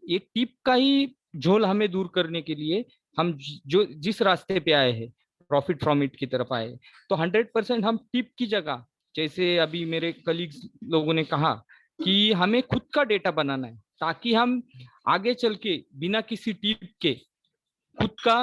ये टिप का ही झोल हमें दूर करने के लिए हम जो जिस रास्ते पे आए हैं, प्रॉफिट फ्रॉम इट की तरफ आए, तो 100% हम टिप की जगह, जैसे अभी मेरे कलीग्स लोगों ने कहा कि हमें खुद का डेटा बनाना है, ताकि हम आगे चल के बिना किसी टिप के खुद का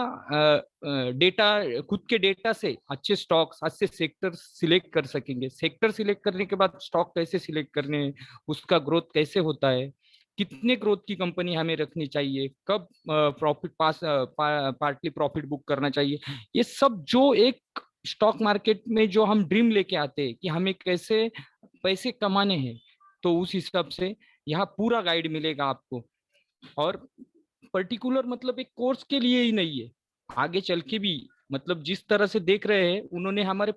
डेटा, खुद के डेटा से अच्छे स्टॉक्स, अच्छे सेक्टर सिलेक्ट कर सकेंगे. सेक्टर सिलेक्ट करने के बाद स्टॉक कैसे सिलेक्ट करने हैं, उसका ग्रोथ कैसे होता है, कितने ग्रोथ की कंपनी हमें रखनी चाहिए, कब प्रॉफिट पार्टली प्रॉफिट बुक करना चाहिए, ये सब जो एक स्टॉक मार्केट में जो हम ड्रीम लेके आते हैं कि हमें कैसे पैसे कमाने हैं, तो उस हिसाब से यहाँ पूरा गाइड मिलेगा आपको. और पर्टिकुलर मतलब एक कोर्स के लिए ही नहीं है, आगे चल के भी, मतलब जिस तरह से देख रहे हैं उन्होंने हमारे,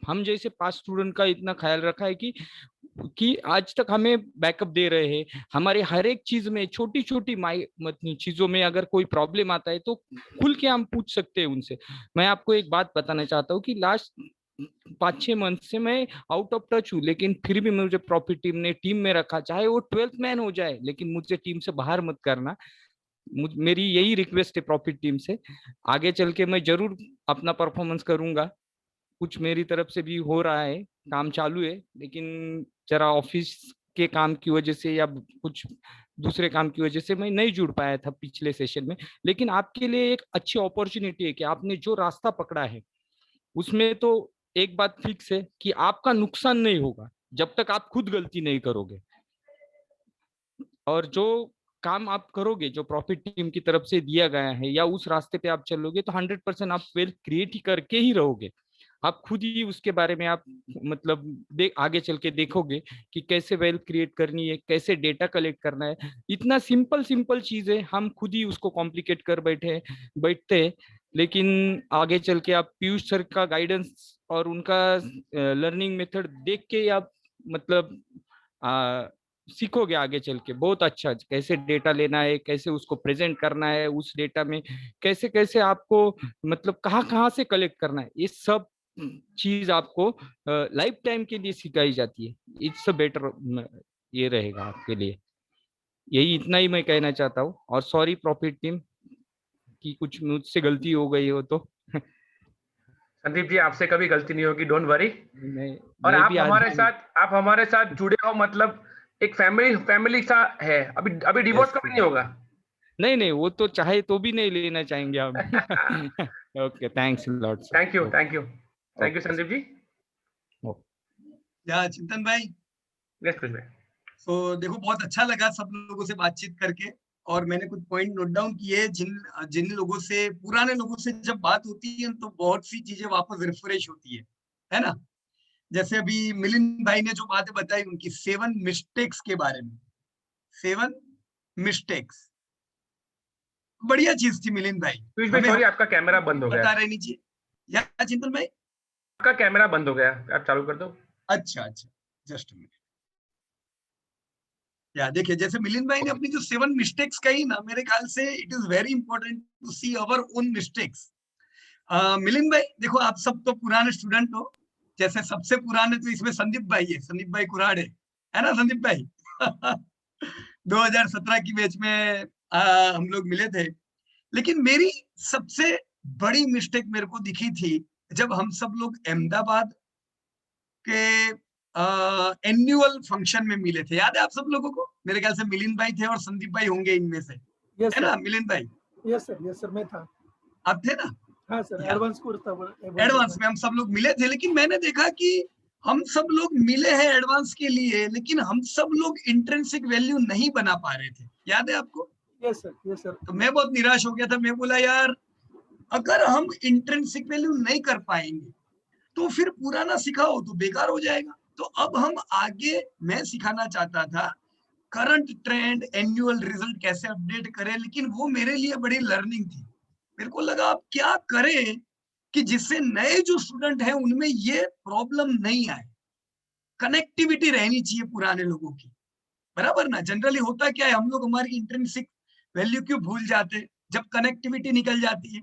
हम जैसे 5 स्टूडेंट का इतना ख्याल रखा है कि आज तक हमें बैकअप दे रहे हैं. हमारे हर एक चीज में, छोटी छोटी चीजों में अगर कोई प्रॉब्लम आता है तो खुल के हम पूछ सकते हैं उनसे. मैं आपको एक बात बताना चाहता हूँ कि लास्ट 5-6 मंथ से मैं आउट ऑफ टच हूँ, लेकिन फिर भी मुझे प्रॉफिट टीम ने टीम में रखा, चाहे वो 12th मैन हो जाए, लेकिन मुझे टीम से बाहर मत करना. मेरी यही रिक्वेस्ट है प्रॉफिट टीम से. आगे चल के मैं जरूर अपना परफॉर्मेंस करूंगा, कुछ मेरी तरफ से भी हो रहा है, काम चालू है, लेकिन जरा ऑफिस के काम की वजह से या कुछ दूसरे काम की वजह से मैं नहीं जुड़ पाया था पिछले सेशन में. लेकिन आपके लिए एक अच्छी अपॉर्चुनिटी है कि आपने जो रास्ता पकड़ा है उसमें तो एक बात फिक्स है कि आपका नुकसान नहीं होगा जब तक आप खुद गलती नहीं करोगे. और जो काम आप करोगे, जो प्रॉफिट टीम की तरफ से दिया गया है या उस रास्ते पे आप चलोगे, तो 100% आप वेल्थ क्रिएट ही करके ही रहोगे। आप खुद ही उसके बारे में आप मतलब आगे चल के देखोगे कि कैसे वेल्थ क्रिएट करनी है, कैसे डेटा कलेक्ट करना है। इतना सिंपल सिंपल चीज है, हम खुद ही उसको कॉम्प्लिकेट कर बैठते हैं। लेकिन आगे चल के आप पीयूष सर का गाइडेंस और उनका लर्निंग मेथड देख के आप मतलब सीखोगे आगे चल के बहुत अच्छा, कैसे डेटा लेना है, कैसे उसको प्रेजेंट करना है, उस डेटा में कैसे कैसे आपको मतलब कहाँ कहाँ से कलेक्ट करना है, ये सब चीज आपको लाइफ टाइम के लिए सिखाई जाती है। इट्स अ बेटर, ये रहेगा आपके लिए। यही इतना ही मैं कहना चाहता हूँ। और सॉरी प्रॉफिट टीम की कुछ मुझसे गलती हो गई हो तो। संदीप जी, आपसे कभी गलती नहीं होगी, डोंट वरी। और मैं आप भी हमारे साथ जुड़े हो, मतलब एक फैमिली सा है। अभी डिवोर्स कभी नहीं होगा। नहीं नहीं, वो तो चाहे तो भी नहीं लेना चाहेंगे हम। Okay, thanks lot sir. Thank you, thank you, thank you Sandeep ji. या चिंतन भाई, यस भाई। तो देखो बहुत अच्छा लगा सब लोगों से बातचीत करके, और मैंने कुछ पॉइंट नोट डाउन किए। जिन जिन लोगों से, पुराने लोगों से जब बात होती है तो बहुत सी चीजें वापस रिफ्रेश होती है ना। जैसे अभी मिलिंद भाई ने जो बातें बताई उनकी 7 मिस्टेक्स के बारे में, 7 मिस्टेक्स, बढ़िया चीज थी मिलिंद भाई। पीयूष भाई सॉरी, आपका कैमरा बंद हो गया। बता रहनी चाहिए या चिंतन भाई? आपका कैमरा बंद हो गया, आप चालू कर दो। अच्छा अच्छा, जस्ट मिनट। या देखिए, जैसे मिलिंद भाई ने अपनी जो 7 मिस्टेक्स कही ना, मेरे ख्याल से it is very important to see our own mistakes. Milind भाई देखो, आप सब तो पुराने स्टूडेंट हो। जैसे सबसे पुराने तो इसमें संदीप भाई है, संदीप भाई कुराड़े, है ना संदीप भाई? 2017 की बैच में हम लोग मिले थे। लेकिन मेरी सबसे बड़ी मिस्टेक मेरे को दिखी थी जब हम सब लोग अहमदाबाद के एनुअल फंक्शन में मिले थे। याद है आप सब लोगों को? मेरे ख्याल से मिलिंद भाई थे और संदीप भाई होंगे इनमें से, है ना मिलिंद भाई? यस सर, मैं था। आप थे ना? हाँ सर, एडवांस कोर्स था। एडवांस में हम सब लोग मिले थे। लेकिन मैंने देखा कि हम सब लोग मिले हैं एडवांस के लिए, लेकिन हम सब लोग इंट्रिंसिक वैल्यू नहीं बना पा रहे थे। याद है आपको? Yes sir. तो मैं बहुत निराश हो गया था। मैं बोला यार, अगर हम इंट्रिंसिक वैल्यू नहीं कर पाएंगे तो फिर पुराना सिखाओ तो बेकार हो जाएगा। तो अब हम आगे, मैं सिखाना चाहता था करंट ट्रेंड, एनुअल रिजल्ट कैसे अपडेट करें, लेकिन वो मेरे लिए बड़ी लर्निंग थी। मेरे को लगा अब क्या करें कि जिससे नए जो स्टूडेंट हैं उनमें ये प्रॉब्लम नहीं आए। कनेक्टिविटी रहनी चाहिए पुराने लोगों की, बराबर ना? जनरली होता क्या है, हम लोग हमारी इंट्रिंसिक वैल्यू क्यों भूल जाते जब कनेक्टिविटी निकल जाती है,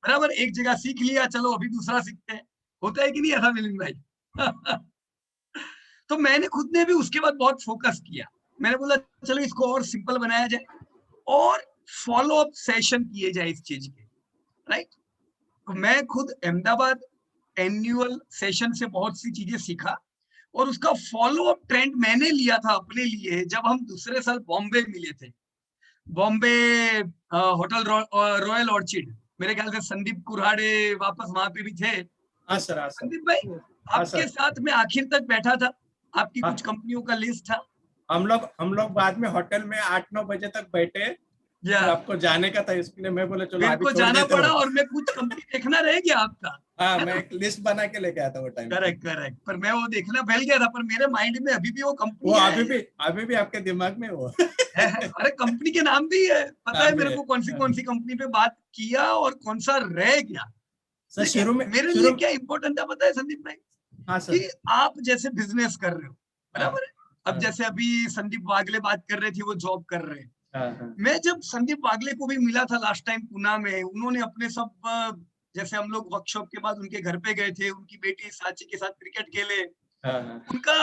बराबर? एक जगह सीख लिया, चलो अभी दूसरा सीखते हैं। होता है कि नहीं ऐसा मिलिंद भाई? तो मैंने खुद ने भी उसके बाद बहुत फोकस किया। मैंने बोला चलो इसको और सिंपल बनाया जाए और फॉलो अप सेशन किए जाए इस चीज के, राइट? तो मैं खुद अहमदाबाद एनुअल सेशन से बहुत सी चीजें सीखा और उसका फॉलो अप ट्रेंड मैंने लिया था अपने लिए जब हम दूसरे साल बॉम्बे मिले थे। बॉम्बे होटल रॉयल ऑर्चिड, मेरे ख्याल से संदीप कुराड़े वापस वहां पे भी थे। हाँ सर। संदीप भाई, आपके साथ में आखिर तक बैठा था, आपकी कुछ कंपनियों का लिस्ट था। हम लोग बाद में होटल में 8-9 बजे तक बैठे। फिर आपको जाने का था, इसलिए मैं बोला चलो मेरे को जाना पड़ा और मैं कुछ कंपनी देखना रह गया आपका। हाँ, मैं एक लिस्ट बना के लेके आया था वो टाइम। करेक्ट, पर मैं वो देखना भूल गया था, पर मेरे माइंड में अभी भी वो कंपनी, वो अभी भी आपके दिमाग में वो अरे कंपनी के नाम भी है, पता है मेरे को कौन सी कंपनी पे बात किया और कौन सा रह गया। सर शुरू में मेरे लिए क्या इंपॉर्टेंट था पता है संदीप भाई? हाँ सर, कि आप जैसे बिजनेस कर रहे हो, बराबर है? अब जैसे अभी संदीप वागले बात कर रहे थे, वो जॉब कर रहे हैं। मैं जब संदीप वागले को भी मिला था लास्ट टाइम पुणे में, उन्होंने अपने सब, जैसे हम लोग वर्कशॉप के बाद उनके घर पे गए थे, उनकी बेटी साची के साथ क्रिकेट खेले, उनका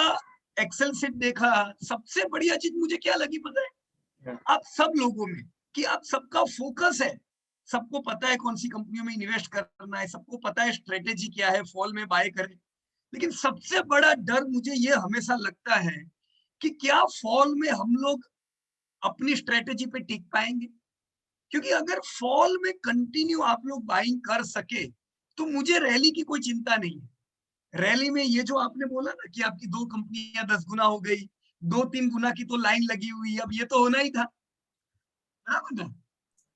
एक्सेल सीट देखा। सबसे बढ़िया चीज मुझे क्या लगी पता है? आप सब लोगों में कि आप सबका फोकस है, सबको पता है कौन सी कंपनियों में इन्वेस्ट करना है, सबको पता है स्ट्रेटेजी क्या है, फॉल में बाय करें। लेकिन सबसे बड़ा डर मुझे ये हमेशा लगता है कि क्या फॉल में हम लोग अपनी स्ट्रेटेजी पे टिक पाएंगे? क्योंकि अगर फॉल में कंटिन्यू आप लोग बाइंग कर सके तो मुझे रैली की कोई चिंता नहीं है। रैली में ये जो आपने बोला ना कि आपकी 2 कंपनियां 10 गुना हो गई, 2-3 गुना की तो लाइन लगी हुई है। अब ये तो होना ही था, बराबर ना?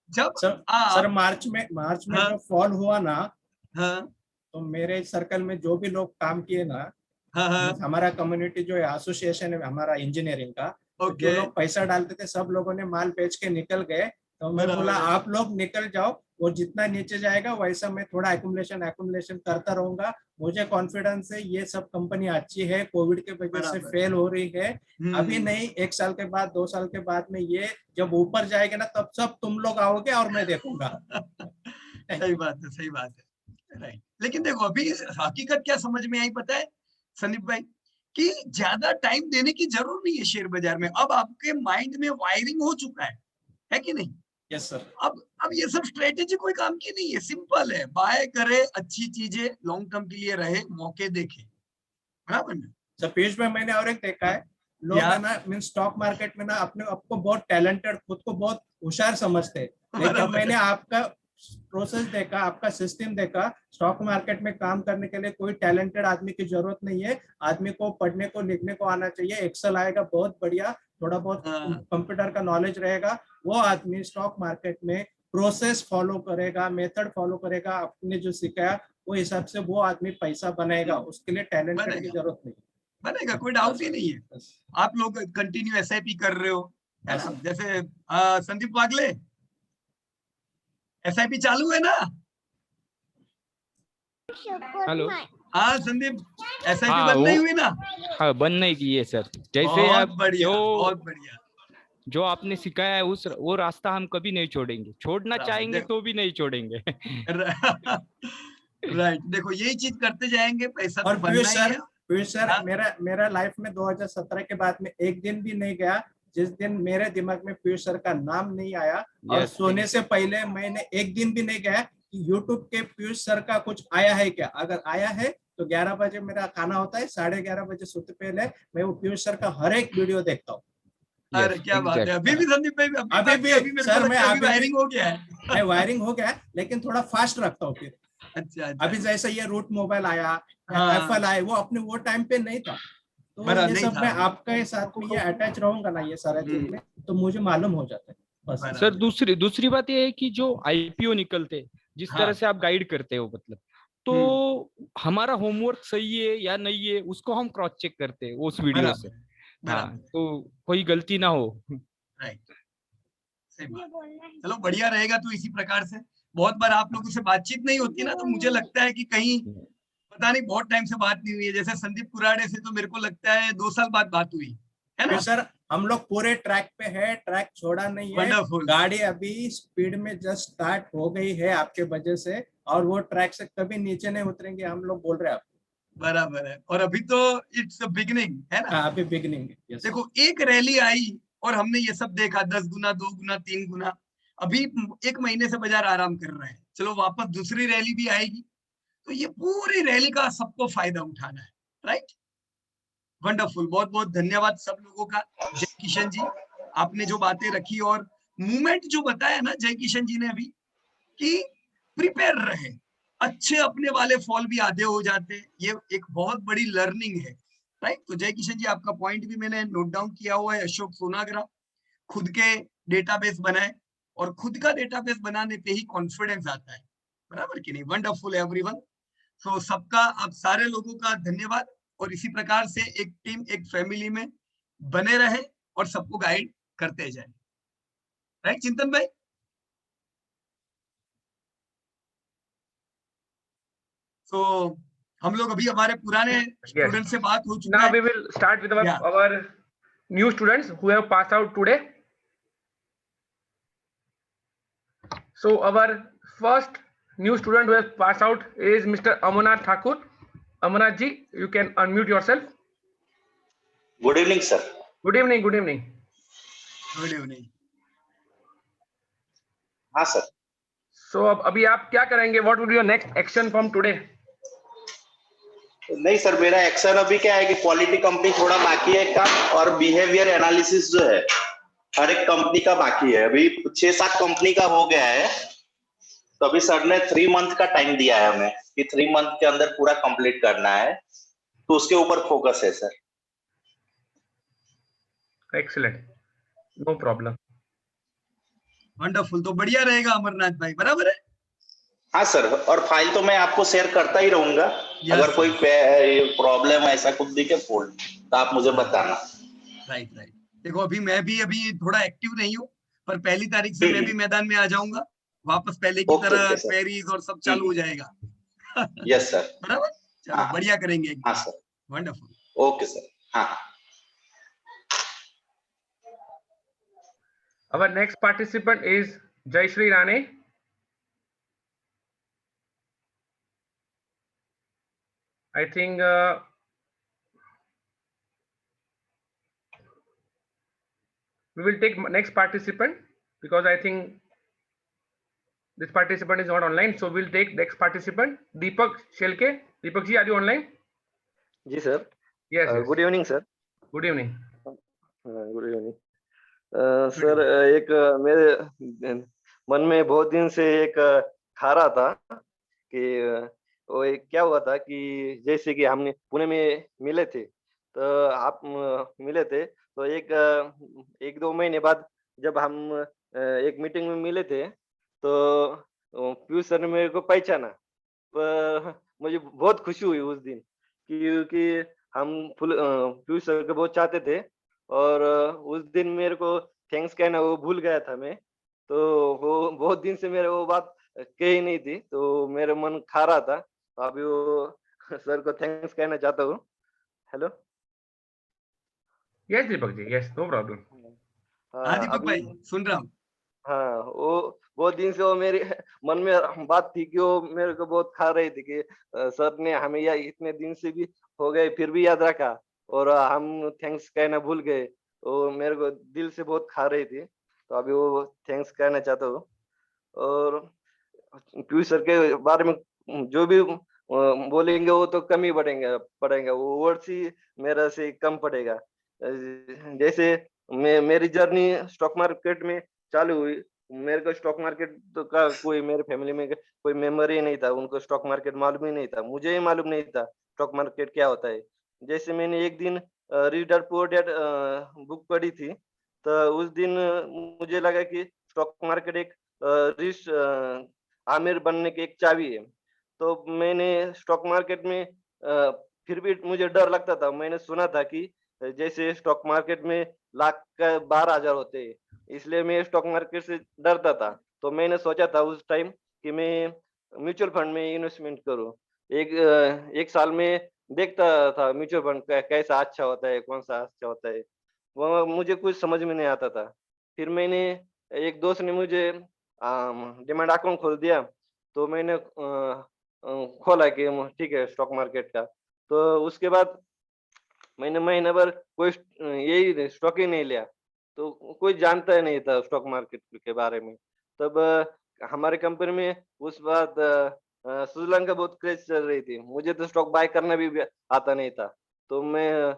जब सर मार्च में हाँ, जो फॉल हुआ ना, हाँ, तो मेरे सर्कल में जो भी लोग काम किए ना, हाँ, हमारा कम्युनिटी जो है, एसोसिएशन है हमारा इंजीनियरिंग का, तो जो ओके, लोग पैसा डालते थे सब लोगों ने माल बेच के निकल गए। तो मैं बोला बराबर है। आप लोग निकल जाओ, वो जितना नीचे जाएगा वैसा मैं थोड़ा एक्युमुलेशन करता रहूंगा। मुझे कॉन्फिडेंस है ये सब कंपनी अच्छी है, कोविड के वजह से बराबर। फेल हो रही है। अभी नहीं, 1 साल के बाद 2 साल के बाद में ये जब ऊपर जाएगा ना, तब सब तुम लोग आओगे और मैं देखूंगा। सही बात है, सही बात है, राइट। लेकिन देखो अभी हकीकत क्या समझ में आई पता है संदीप भाई, कि ज्यादा टाइम देने की जरूरत नहीं है शेयर बाजार में। अब आपके माइंड में वायरिंग हो चुका है कि नहीं? Yes sir. अब ये सब स्ट्रेटेजी कोई काम की नहीं है, सिंपल है, बाय करे, अच्छी चीजें लॉन्ग टर्म के लिए रहे, मौके देखे, बराबर ना? सर पीयूष भाई, मैंने और एक देखा है, लोग क्या? है ना मीन स्टॉक मार्केट में ना अपने आपको बहुत टैलेंटेड, खुद को बहुत होशियार समझते हैं। लेकिन बराबर है। मैंने आपका प्रोसेस देखा, आपका सिस्टम देखा, स्टॉक मार्केट में काम करने के लिए कोई टैलेंटेड आदमी की जरूरत नहीं है। आदमी को पढ़ने को लिखने को आना चाहिए, एक्सेल आएगा बहुत बढ़िया, थोड़ा बहुत हाँ, कंप्यूटर का नॉलेज रहेगा, वो आदमी स्टॉक मार्केट में प्रोसेस फॉलो करेगा, मेथड फॉलो करेगा, आपने जो सीखा वो हिसाब से वो आदमी पैसा बनाएगा। उसके लिए टैलेंटेड की बनेगा, जरूरत नहीं। बनेगा, कोई डाउट ही नहीं है। बस। आप लोग कंटिन्यू एसआईपी कर रहे हो, है हाँ ना? सर। जैसे संदीप वागले, एसआईपी चालू है ना? हेलो। हाँ संदीप, एसआईपी हाँ बंद वो नहीं हुई ना? हाँ बंद नहीं की है सर। जैसे बहुत आप बढ़िया, जो बहुत बढ़िया। जो आपने सिखाया है वो रास्ता हम कभी नहीं छोड़ेंगे, छोड़ना चाहेंगे तो भी नहीं छोड़ेंगे। राइट, देखो यही चीज करते जाएंगे, पैसा तो और बनना ही है। पीयूष सर, हाँ? मेरा लाइफ में 2017 के बाद में एक दिन भी नहीं गया जिस दिन मेरे दिमाग में पीयूष सर का नाम नहीं आया। और Yes. सोने से पहले मैंने एक दिन भी नहीं गया कि यूट्यूब के पीयूष सर का कुछ आया है क्या। अगर आया है तो 11 बजे मेरा खाना होता है, 11:30 बजे सोते पहले मैं वो पीयूष सर का हर एक वीडियो देखता हूँ। अरे क्या बात है, अभी भी संदीप भाई, अभी भी अभी मेरे सर, को मैं लगता है अभी अभी वायरिंग हो गया है। नहीं, वायरिंग हो गया लेकिन थोड़ा फास्ट रखता हूँ फिर। अच्छा, अभी जैसे ये रूट मोबाइल आया, हाँ। एप्पल आए, वो अपने वो टाइम पे नहीं था। तो बड़ा ये नहीं सब था मैं अभी। आपके साथ में ये अटैच रहूंगा ना, ये सारा चीज में, तो मुझे मालूम हो जाता है बस। बराबर। सर दूसरी बात ये है कि जो आईपीओ निकलते, जिस हाँ। तरह से आप गाइड करते हो, मतलब तो हमारा होमवर्क सही है या नहीं है उसको हम क्रॉस चेक करते हैं उस वीडियो से। बराबर, हाँ, बराबर, तो कोई गलती ना हो। राइट, सही बात। चलो बढ़िया रहेगा तो इसी प्रकार से। बहुत बार आप लोगों से बातचीत नहीं होती ना, तो मुझे लगता है कि कहीं पता नहीं बहुत टाइम से बात नहीं हुई है। जैसे संदीप कुराड़े से तो मेरे को लगता है 2 साल बाद बात हुई है ना? फिर सर हम लोग पूरे ट्रैक पे है, ट्रैक छोड़ा नहीं है। वंडरफुल। गाड़ी अभी स्पीड में जस्ट स्टार्ट हो गई है आपके वजह से, और वो ट्रैक से कभी नीचे नहीं उतरेंगे, हम लोग बोल रहे हैं आपको। बराबर है, और अभी तो इट्स बिगिनिंग है ना? हाँ, अभी बिगिनिंग है। देखो एक रैली आई और हमने ये सब देखा, 10 गुना, 2 गुना, 3 गुना। अभी 1 महीने से बाजार आराम कर रहा है, चलो वापस दूसरी रैली भी आएगी, तो ये पूरी रैली का सबको फायदा उठाना है, राइट? वंडरफुल, बहुत बहुत धन्यवाद सब लोगों का। जय किशन जी, आपने जो बातें रखी और मूवमेंट जो बताया ना जय किशन जी ने अभी, कि प्रिपेयर रहे, अच्छे अपने वाले फॉल भी आधे हो जाते, ये एक बहुत बड़ी लर्निंग है, राइट? तो जय किशन जी, आपका पॉइंट भी मैंने नोट डाउन किया हुआ है। अशोक सोनाग्रा, खुद के डेटाबेस बनाए, और खुद का डेटाबेस बनाने पे ही कॉन्फिडेंस आता है, बराबर कि नहीं? Wonderful everyone. तो सबका, आप सारे लोगों का धन्यवाद, और इसी प्रकार से एक टीम, एक फैमिली में बने रहे और सबको गाइड करते जाए, राइट चिंतन भाई? तो हम लोग अभी हमारे पुराने स्टूडेंट से बात हो चुका Now है। we will start with Yeah. our new students who have passed out today. So our first new student who has passed out is Mr. Amarnath Thakur. Amarnath ji, you can unmute yourself. Good evening, sir. Good evening. Good evening. Good evening. हाँ sir. So अब अभी आप क्या करेंगे? What would be your next action from today? नहीं sir, मेरा action अभी क्या है कि क्वालिटी कंपनी थोड़ा बाकी है काम, और बिहेवियर एनालिसिस जो है हर एक कंपनी का बाकी है। अभी 6-7 कंपनी का हो गया है, तो अभी सर ने 3 मंथ का टाइम दिया है हमें कि 3 मंथ के अंदर पूरा कंप्लीट करना है, तो उसके ऊपर फोकस है sir. Excellent. No problem. Wonderful, तो बढ़िया रहेगा अमरनाथ भाई, बराबर है? हाँ सर, और फाइल तो मैं आपको शेयर करता ही रहूंगा। अगर कोई प्रॉब्लम ऐसा कुछ दिखे फॉल्ट तो आप मुझे बताना। Right right. देखो अभी मैं भी अभी थोड़ा एक्टिव नहीं हूँ, पर 1 तारीख से मैं भी मैदान में आ जाऊंगा वापस, पहले की तरह क्वेरीज और सब चालू हो जाएगा। Yes sir. बराबर, चलो बढ़िया करेंगे। हाँ सर, वंडरफुल। Okay sir. हाँ। Our next participant is Jayashree Rane. I think we will take next participant because I think this participant is not online. So we'll take next participant, Deepak Shelke. Deepak ji, are you online? जी sir. Yes. Yes. Good evening sir. Good evening. Good evening sir. एक मेरे मन में बहुत दिन से एक खा रहा था कि वो एक क्या हुआ था कि जैसे कि हमने पुणे में मिले थे, तो आप मिले थे, तो एक दो महीने बाद जब हम एक मीटिंग में मिले थे, तो पीयूष सर ने मेरे को पहचाना। पर मुझे बहुत खुशी हुई उस दिन, क्योंकि हम पीयूष सर को बहुत चाहते थे, और उस दिन मेरे को थैंक्स कहना वो भूल गया था मैं। तो वो बहुत दिन से मेरे वो बात कही नहीं थी, तो मेरा मन खा रहा था। तो अभी वो सर को थैंक्स कहना चाहता हूँ। Hello. Yes, Deepak ji. Yes, no problem. हाँ दीपक भाई, सुन रहा हूँ। हाँ, वो बहुत दिन से वो मेरे मन में बात थी कि वो मेरे को बहुत खा रही थी कि सर ने हमें या इतने दिन से भी हो गए फिर भी याद रखा, और हम थैंक्स कहना भूल गए। वो मेरे को दिल से बहुत खा रही थी, तो अभी वो थैंक्स कहना चाहता हूँ। और पीयूष सर के बारे में जो भी बोलेंगे वो तो कम ही पड़ेगा, वो वर्ड्स ही मेरा से कम पड़ेगा। जैसे मेरी जर्नी स्टॉक मार्केट में चालू हुई, मेरे को स्टॉक मार्केट तो का कोई मेरे फैमिली में कोई मेंबर ही नहीं था, उनको स्टॉक मार्केट मालूम ही नहीं था, मुझे ही मालूम नहीं था स्टॉक मार्केट क्या होता है। जैसे मैंने एक दिन रीडर पुअर डैड बुक पढ़ी थी, तो उस दिन मुझे लगा कि स्टॉक मार्केट एक रिच आमिर बनने की एक चाबी है। तो मैंने स्टॉक मार्केट में फिर भी मुझे डर लगता था। मैंने सुना था कि जैसे स्टॉक मार्केट में लाख का 12,000 होते हैं, इसलिए मैं स्टॉक मार्केट से डरता था। तो मैंने सोचा था उस टाइम कि मैं म्यूचुअल फंड में इन्वेस्टमेंट करूं। एक साल में देखता था म्यूचुअल फंड कैसा अच्छा होता है, कौन सा अच्छा होता है, वो मुझे कुछ समझ में नहीं आता था। फिर मैंने एक दोस्त ने मुझे डिमैट अकाउंट खोल दिया, तो मैंने खोला कि ठीक है स्टॉक मार्केट का। तो उसके बाद मैंने महीने भर कोई यही स्टॉक ही नहीं लिया, तो कोई जानता ही नहीं था स्टॉक मार्केट के बारे में। तब हमारे कंपनी में उस बात सुजलान का बहुत क्रेज चल रही थी, मुझे तो स्टॉक बाय करना भी आता नहीं था। तो मैं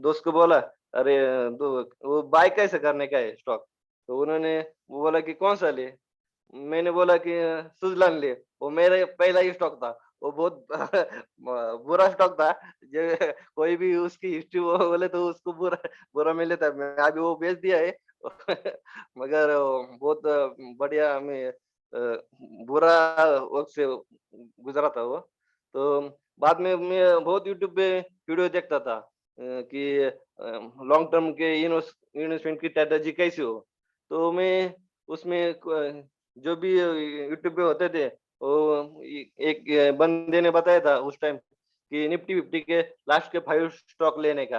दोस्त को बोला, अरे वो बाय कैसे करने का है स्टॉक? तो उन्होंने वो बोला कि कौन सा ले? मैंने बोला कि सुजलान ले। वो मेरा पहला ही स्टॉक था, वो बहुत बुरा स्टॉक था। जो कोई भी उसकी हिस्ट्री बोले तो उसको बुरा बुरा मिले था। मैं अभी वो बेच दिया है मगर बहुत बढ़िया मैं बुरा वक्त से गुजरा था वो। तो बाद में मैं बहुत यूट्यूब पे वीडियो देखता था कि लॉन्ग टर्म के इन्वेस्टमेंट की स्ट्रेटेजी कैसी हो। तो मैं उसमें जो भी यूट्यूब पे होते थे, वो एक बंदे ने बताया था उस टाइम कि निफ्टी 50 के लास्ट के 5 स्टॉक लेने का।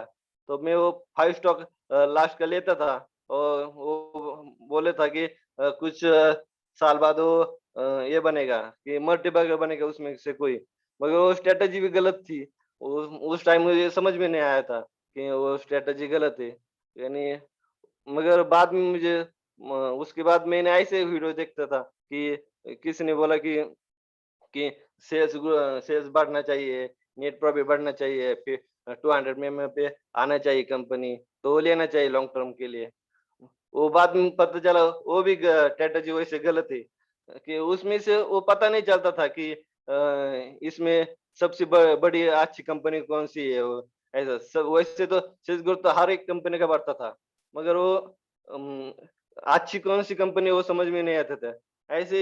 तो मैं वो 5 स्टॉक लास्ट का लेता था, और वो बोले था कि कुछ साल बाद वो ये बनेगा कि मल्टीबैगर बनेगा उसमें से कोई। मगर वो स्ट्रेटेजी भी गलत थी। उस टाइम मुझे समझ में नहीं आया था कि वो स्ट्रेटेजी गलत है, यानी। मगर बाद में मुझे उसके बाद मैंने ऐसे वीडियो देखता था कि किसी ने बोला कि सेल्स बढ़ना चाहिए, नेट प्रॉफिट बढ़ना चाहिए, फिर 200 mm पे आना चाहिए कंपनी, तो वो लेना चाहिए लॉन्ग टर्म के लिए। वो बाद में पता चला वो भी स्ट्रेटेजी वैसे गलत है कि उसमें से वो पता नहीं चलता था कि इसमें सबसे बड़ी अच्छी कंपनी कौन सी है। वो ऐसा सब वैसे तो शेयर ग्रोथ तो हर एक कंपनी का बढ़ता था, मगर वो अच्छी कौन सी कंपनी वो समझ में नहीं आता था। ऐसे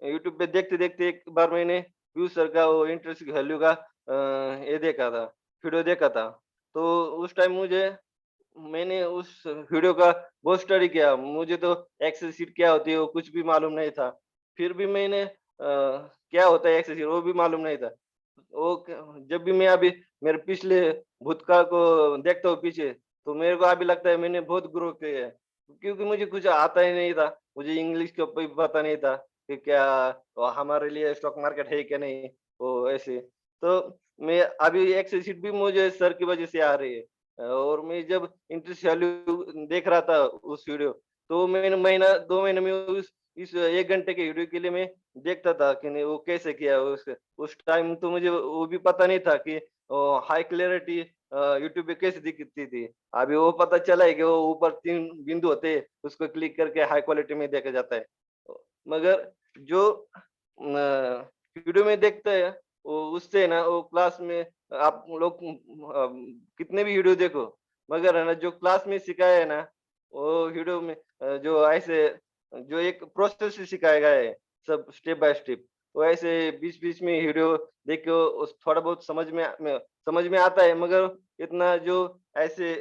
यूट्यूब पे देखते देखते एक बार मैंने पीयूष सर का वो इंटरेस्ट वैल्यू का ये देखा था, वीडियो देखा था। तो उस टाइम मैंने उस वीडियो का बहुत स्टडी किया। मुझे तो एक्सेल शीट क्या होती है वो कुछ भी मालूम नहीं था। फिर भी मैंने क्या होता है एक्सेल शीट वो भी मालूम नहीं था। जब भी मैं अभी मेरे पिछले भूतकाल को देखता हूँ पीछे, तो मेरे को अभी लगता है मैंने बहुत ग्रो किया है, क्योंकि मुझे कुछ आता ही नहीं था। मुझे इंग्लिश का भी पता नहीं था कि क्या हमारे लिए स्टॉक मार्केट है क्या नहीं, वो ऐसे। तो मैं अभी एक्सेल शीट भी मुझे सर की वजह से आ रही है। और मैं जब इंटरेस्ट वैल्यू देख रहा था उस वीडियो, तो मैंने महीना 2 महीने में इस 1 घंटे के वीडियो के लिए मैं देखता था कि नहीं वो कैसे किया। उस टाइम तो मुझे वो भी पता नहीं था कि हाई क्लैरिटी यूट्यूब पे कैसे दिखती थी। अभी वो पता चला है कि वो ऊपर 3 बिंदु होते हैं, उसको क्लिक करके हाई क्वालिटी में देखा जाता है। मगर जो वीडियो में देखते हैं वो उससे ना वो क्लास में आप लोग कितने भी वीडियो देखो, मगर है ना जो क्लास में सिखाया है ना वो वीडियो में जो ऐसे जो एक प्रोसेस से सिखाया गया है सब स्टेप बाय स्टेप, वो ऐसे बीच-बीच में वीडियो देख के उस थोड़ा बहुत समझ में आता है। मगर इतना जो ऐसे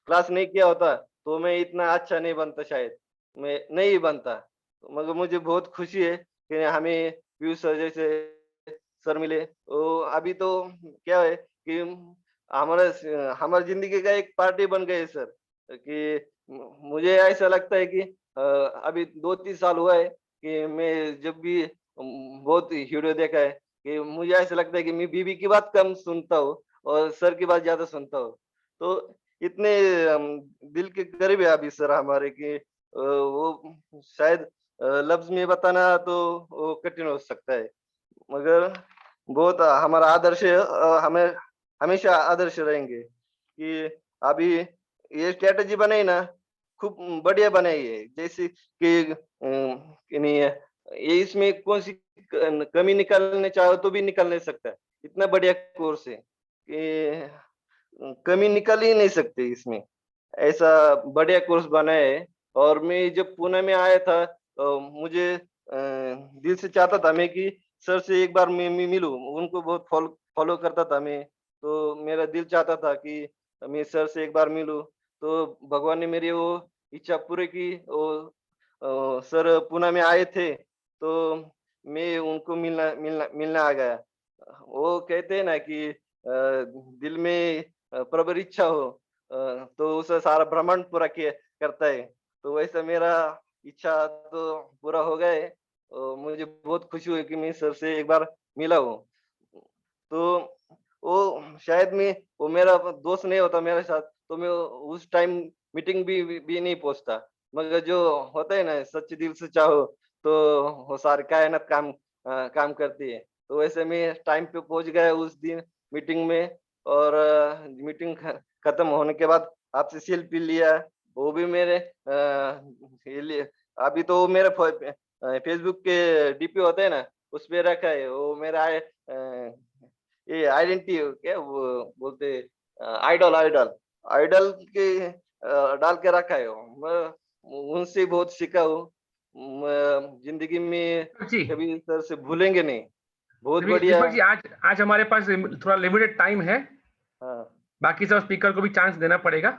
क्लास नहीं किया होता तो मैं इतना अच्छा नहीं बनता, शायद मैं नहीं बनता। मगर मुझे बहुत खुशी है कि हमें पीयूष सर जैसे सर मिले। तो अभी तो क्या है कि हमारी जिंदगी का एक पार्टी बन गए सर। कि मुझे ऐसा लगता है कि अभी 2-3 साल हुआ है कि मैं जब भी बहुत वीडियो देखा है कि मुझे ऐसा लगता है कि मैं बीबी की बात कम सुनता हूँ और सर की बात ज्यादा सुनता हूँ। तो इतने दिल के करीब है अभी सर हमारे कि वो शायद लफ्ज में बताना तो वो कठिन हो सकता है। मगर बहुत हमारा आदर्श है, हमें हमेशा आदर्श रहेंगे कि अभी ये स्ट्रेटेजी बनाई ना खूब बढ़िया बनाई है। जैसे कि कि नहीं है ये इसमें कौन सी कमी निकालने चाहो तो भी निकाल नहीं सकता। इतना बढ़िया कोर्स है कि कमी निकाल ही नहीं सकते इसमें। ऐसा बढ़िया कोर्स बनाया है। और मैं जब पुणे में आया था मुझे दिल से चाहता था मैं कि सर से एक बार मैं मिलूं। उनको बहुत फॉलो करता था मैं, तो मेरा दिल चाहता था कि मैं सर से एक बार मिलूं। तो भगवान ने मेरी वो इच्छा पूरी की। वो सर पुणे में आए थे तो मैं उनको मिलना आ गया। वो कहते हैं ना कि दिल में प्रबल इच्छा हो तो उसे सारा ब्रह्मांड पूरा किया करता है। तो वैसे मेरा इच्छा तो पूरा हो गया है। मुझे बहुत खुशी हुई कि मैं सर से एक बार मिला हूँ। तो वो शायद वो मेरा दोस्त नहीं होता मेरे साथ तो मैं उस टाइम मीटिंग भी नहीं पहुंचता। मगर जो होता है ना सच्चे दिल से चाहो तो वो सारी कायनात काम करती है। तो वैसे मैं टाइम पे पहुंच गया उस दिन मीटिंग में। और मीटिंग खत्म होने के बाद आपसे सेल्फी लिया। वो भी मेरे अभी तो मेरे फेसबुक के डीपी होते हैं ना उस पे रखा है। वो मेरा ये आइडेंटिटी क्या वो बोलते आइडल आइडल आइडल के डाल के रखा है। मैं उनसे बहुत सीखा हूँ। जिंदगी में जी कभी सर से भूलेंगे नहीं। बहुत बढ़िया। दीपक जी, आज हमारे पास थोड़ा लिमिटेड टाइम है, हाँ बाकी सब स्पीकर को भी चांस देना पड़ेगा।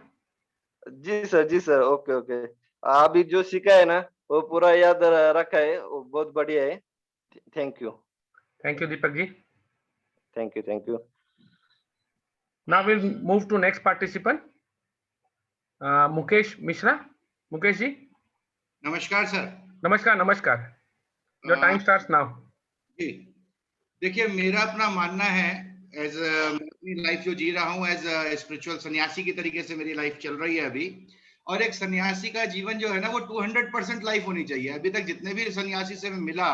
जी सर ओके ओके। अभी जो सीखा है ना वो पूरा याद रखा है, वो बहुत बढ़िया है। Thank you Deepak ji. Thank you. Now we'll move to next participant, Mukesh Mishra. Mukesh ji. नमस्कार सर। नमस्कार। Your time starts now. जी देखिए, मेरा अपना मानना है एज अपनी लाइफ जो जी रहा हूँ एज स्पिरिचुअल सन्यासी की तरीके से मेरी लाइफ चल रही है अभी। और एक सन्यासी का जीवन जो है ना वो 200% लाइफ होनी चाहिए। अभी तक जितने भी सन्यासी से मिला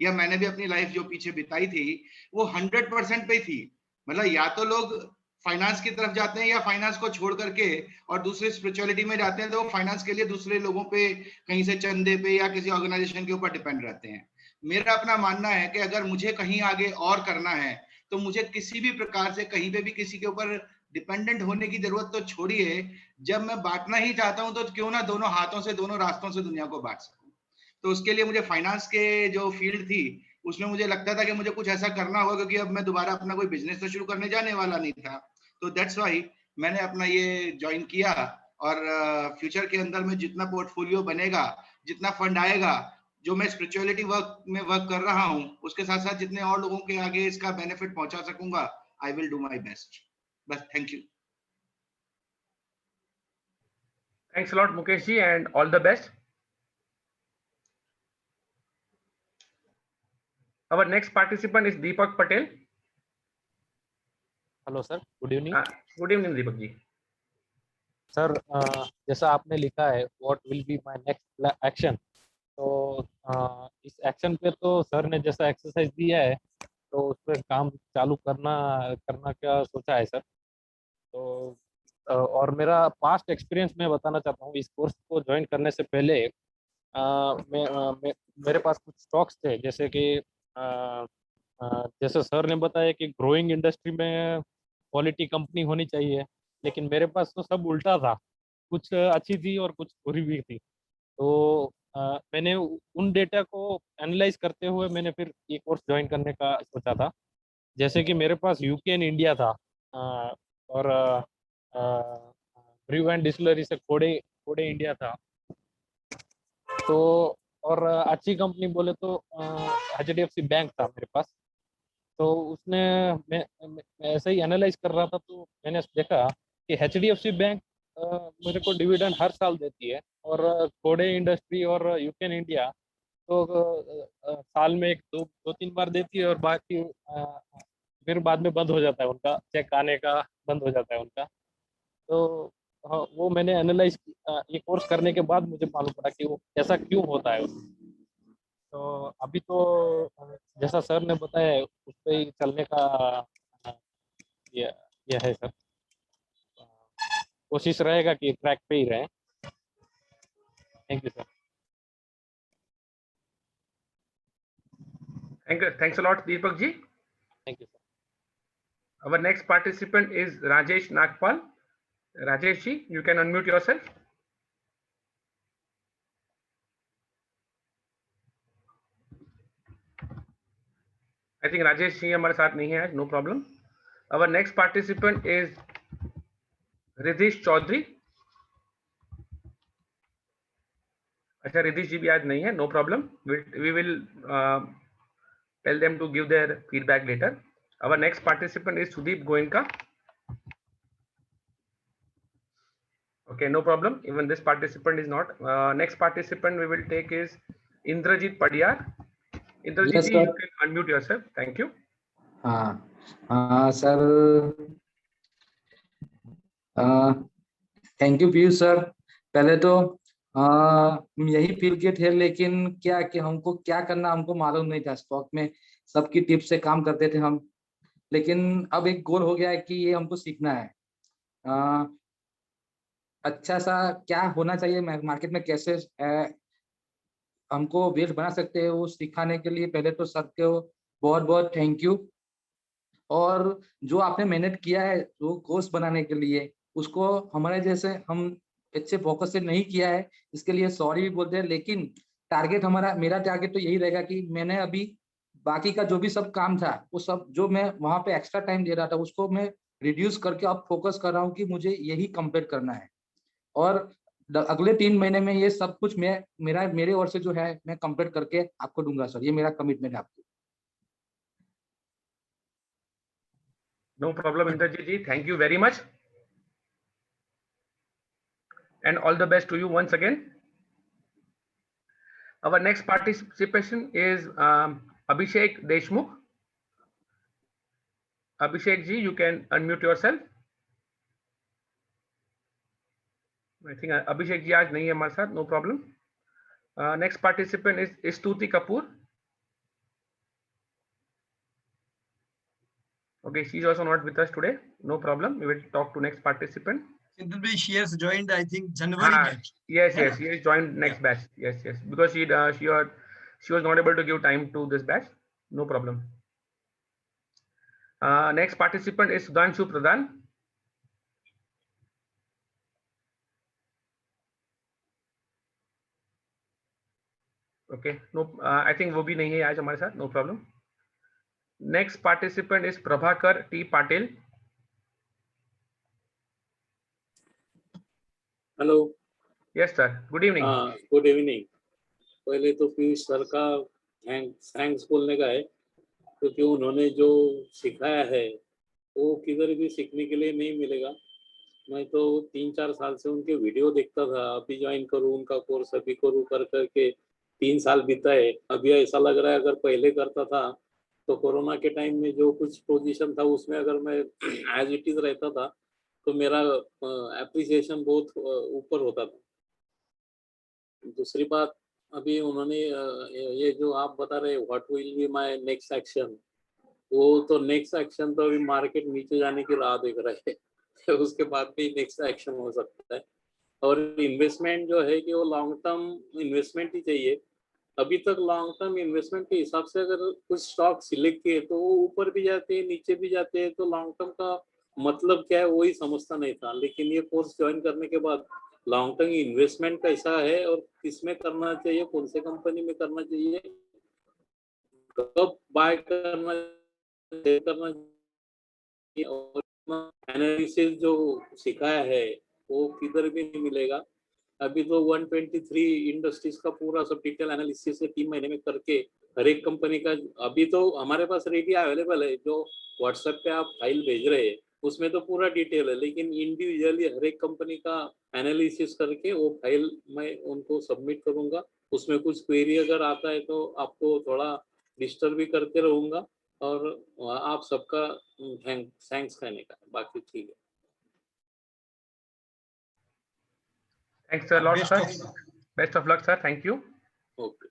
या मैंने भी अपनी लाइफ जो पीछे बिताई थी वो 100% पे थी। मतलब या तो लोग फाइनेंस की तरफ जाते हैं या फाइनेंस को छोड़ करके और दूसरे स्पिरिचुअलिटी में जाते हैं तो वो फाइनेंस के लिए दूसरे लोगों पे कहीं से चंदे पे या किसी ऑर्गेनाइजेशन के ऊपर डिपेंड रहते हैं। मेरा अपना मानना है कि अगर मुझे कहीं आगे और करना है तो मुझे किसी भी प्रकार से कहीं पे भी किसी के ऊपर डिपेंडेंट होने की जरूरत तो छोड़िए, जब मैं बांटना ही चाहता हूं तो क्यों ना दोनों हाथों से, दोनों रास्तों से दुनिया को बांट सकूं। तो उसके लिए मुझे फाइनेंस के जो फील्ड थी उसमें मुझे लगता था कि मुझे कुछ ऐसा करना होगा, क्योंकि अब मैं दोबारा अपना कोई बिजनेस तो शुरू करने जाने वाला नहीं था। तो दैट्स व्हाई मैंने अपना ये ज्वाइन किया, और फ्यूचर के अंदर में जितना पोर्टफोलियो बनेगा, जितना फंड आएगा, जो मैं स्पिरिचुअलिटी वर्क में वर्क कर रहा हूं, उसके साथ साथ जितने और लोगों के आगे इसका बेनिफिट पहुंचा सकूंगा, I will do my best. बस, thank you. Thanks a lot, Mukesh ji, and all the best. Our next participant is Deepak Patel. Hello sir, good evening. Good evening Deepak ji. Sir, जैसा आपने लिखा है what will be my next action, तो इस action पे तो sir ने जैसा एक्सरसाइज दिया है तो उस पर काम चालू करना क्या सोचा है सर। तो और मेरा पास्ट एक्सपीरियंस मैं बताना चाहता हूँ। इस कोर्स को ज्वाइन करने से पहले मेरे पास कुछ स्टॉक्स थे, जैसे कि जैसे सर ने बताया कि ग्रोइंग इंडस्ट्री में क्वालिटी कंपनी होनी चाहिए, लेकिन मेरे पास तो सब उल्टा था, कुछ अच्छी थी और कुछ बुरी भी थी। तो मैंने उन डेटा को एनालाइज करते हुए मैंने फिर ये कोर्स ज्वाइन करने का सोचा था। जैसे कि मेरे पास यूके एंड इंडिया था, और ब्रू एंड डिस्टिलरी से कोडे इंडिया था। तो और अच्छी कंपनी बोले तो HDFC बैंक था मेरे पास। तो उसने मैं ऐसे ही एनालाइज कर रहा था, तो मैंने देखा कि HDFC बैंक मेरे को डिविडेंड हर साल देती है, और कोडे इंडस्ट्री और यूके एंड इंडिया तो साल में दो तीन बार देती है, और बाकी फिर बाद में बंद हो जाता है, उनका चेक आने का बंद हो जाता है उनका। तो हाँ, वो मैंने एनालाइज ये कोर्स करने के बाद मुझे मालूम पड़ा कि वो ऐसा क्यों होता है। तो अभी तो जैसा सर ने बताया है उस पर ही चलने का ये है सर। कोशिश रहेगा कि ट्रैक पे ही रहे। Thank you sir. Thanks a lot, Deepak ji. Thank you, sir. Our next participant is Rajesh Nagpal. Rajesh ji, you can unmute yourself. I think Rajesh ji हमारे साथ नहीं है आज, no problem. Our next participant is Riddhish Chaudhary. अच्छा, रिद्धीश जी भी आज नहीं है, no problem. We will tell them to give their feedback later. Our next participant is Sudeep Goenka. Okay, no problem. Even this participant is not. Next participant we will take is Indrajit Padiyar. Indrajit Yes, ji, sir. you can unmute yourself. Thank you. Sir, thank you Piyush sir. पहले तो हम यही feel किए थे, लेकिन क्या कि हमको क्या करना हमको मालूम नहीं था। स्टॉक में सबकी टिप्स से काम करते थे हम, लेकिन अब एक गोल हो गया है कि ये हमको सीखना है। अच्छा सा क्या होना चाहिए मार्केट में, कैसे हमको वेल्थ बना सकते हैं, वो सिखाने के लिए पहले तो सबको बहुत बहुत थैंक यू। और जो आपने मेहनत किया है वो कोर्स बनाने के लिए, उसको हमारे जैसे हम अच्छे फोकस से नहीं किया है, इसके लिए सॉरी भी बोलते हैं। लेकिन टारगेट मेरा टारगेट तो यही रहेगा कि मैंने अभी बाकी का जो भी सब काम था, वो सब जो मैं वहाँ पे एक्स्ट्रा टाइम दे रहा था उसको मैं रिड्यूस करके अब फोकस कर रहा हूँ कि मुझे यही कंप्लीट करना है। और अगले 3 महीने में ये सब कुछ मेरे ओर से जो है मैं कंप्लीट करके आपको दूंगा सर, ये मेरा कमिटमेंट है आपको। No problem, Indrajit ji. Thank you very much. And all the best to you once again. Our next participation is Abhishek Deshmukh. Abhishek ji, you can unmute yourself. I think Abhishek ji आज नहीं है हमारे साथ, no problem. Next participant is Stuti Kapoor. Okay, she's also not with us today. No problem. We will talk to next participant. She has joined, I think, January batch. Yes, yes, she has joined next batch. Yes, yes, because she was not able to give time to this batch. No problem. Next participant is Sudhanshu Pradhan. Okay, no, I think वो भी नहीं है आज हमारे साथ, no problem. Next participant is Prabhakar T Patil. Hello. Yes sir, good evening. Good evening. पहले तो Piyush sir का थैंक्स बोलने का है, क्योंकि उन्होंने जो सिखाया है वो किधर भी सीखने के लिए नहीं मिलेगा। मैं तो 3-4 साल से उनके वीडियो देखता था, अभी ज्वाइन करूँ उनका कोर्स, अभी करूँ कर करके 3 साल बीता है। अभी ऐसा लग रहा है अगर पहले करता था तो कोरोना के टाइम में जो कुछ पोजीशन था उसमें अगर मैं एज इट इज रहता था तो मेरा एप्रिसिएशन बहुत ऊपर होता था। दूसरी बात, अभी उन्होंने ये जो आप बता रहे what will be my next action, वो तो नेक्स्ट एक्शन तो अभी मार्केट नीचे जाने की राह देख रहा है उसके बाद भी नेक्स्ट एक्शन हो सकता है। और इन्वेस्टमेंट जो है कि वो लॉन्ग टर्म इन्वेस्टमेंट ही चाहिए। अभी तक लॉन्ग टर्म इन्वेस्टमेंट के हिसाब से अगर कुछ स्टॉक सिलेक्ट किए तो वो ऊपर भी जाते हैं नीचे भी जाते हैं, तो लॉन्ग टर्म का मतलब क्या है वही समझता नहीं था। लेकिन ये कोर्स ज्वाइन करने के बाद लॉन्ग टर्म इन्वेस्टमेंट कैसा है और किसमें करना चाहिए, कौन से कंपनी में करना चाहिए, कब बाय करना चाहिए, और एनालिसिस जो सिखाया है वो किधर भी नहीं मिलेगा। अभी तो 123 इंडस्ट्रीज का पूरा सब डिटेल एनालिसिस 3 महीने में करके हर एक कंपनी का अभी तो हमारे पास रेडी अवेलेबल है। जो व्हाट्सएप पे आप फाइल भेज रहे हैं उसमें तो पूरा डिटेल है, लेकिन इंडिविजुअली हर एक कंपनी का एनालिसिस करके वो फाइल मैं उनको सबमिट करूंगा। उसमें कुछ क्वेरी अगर आता है तो आपको थोड़ा डिस्टर्ब भी करते रहूंगा, और आप सबका थैंक्स कहने का, बाकी ठीक है। Thanks a lot, sir. Best of luck, sir. Thank you. Okay.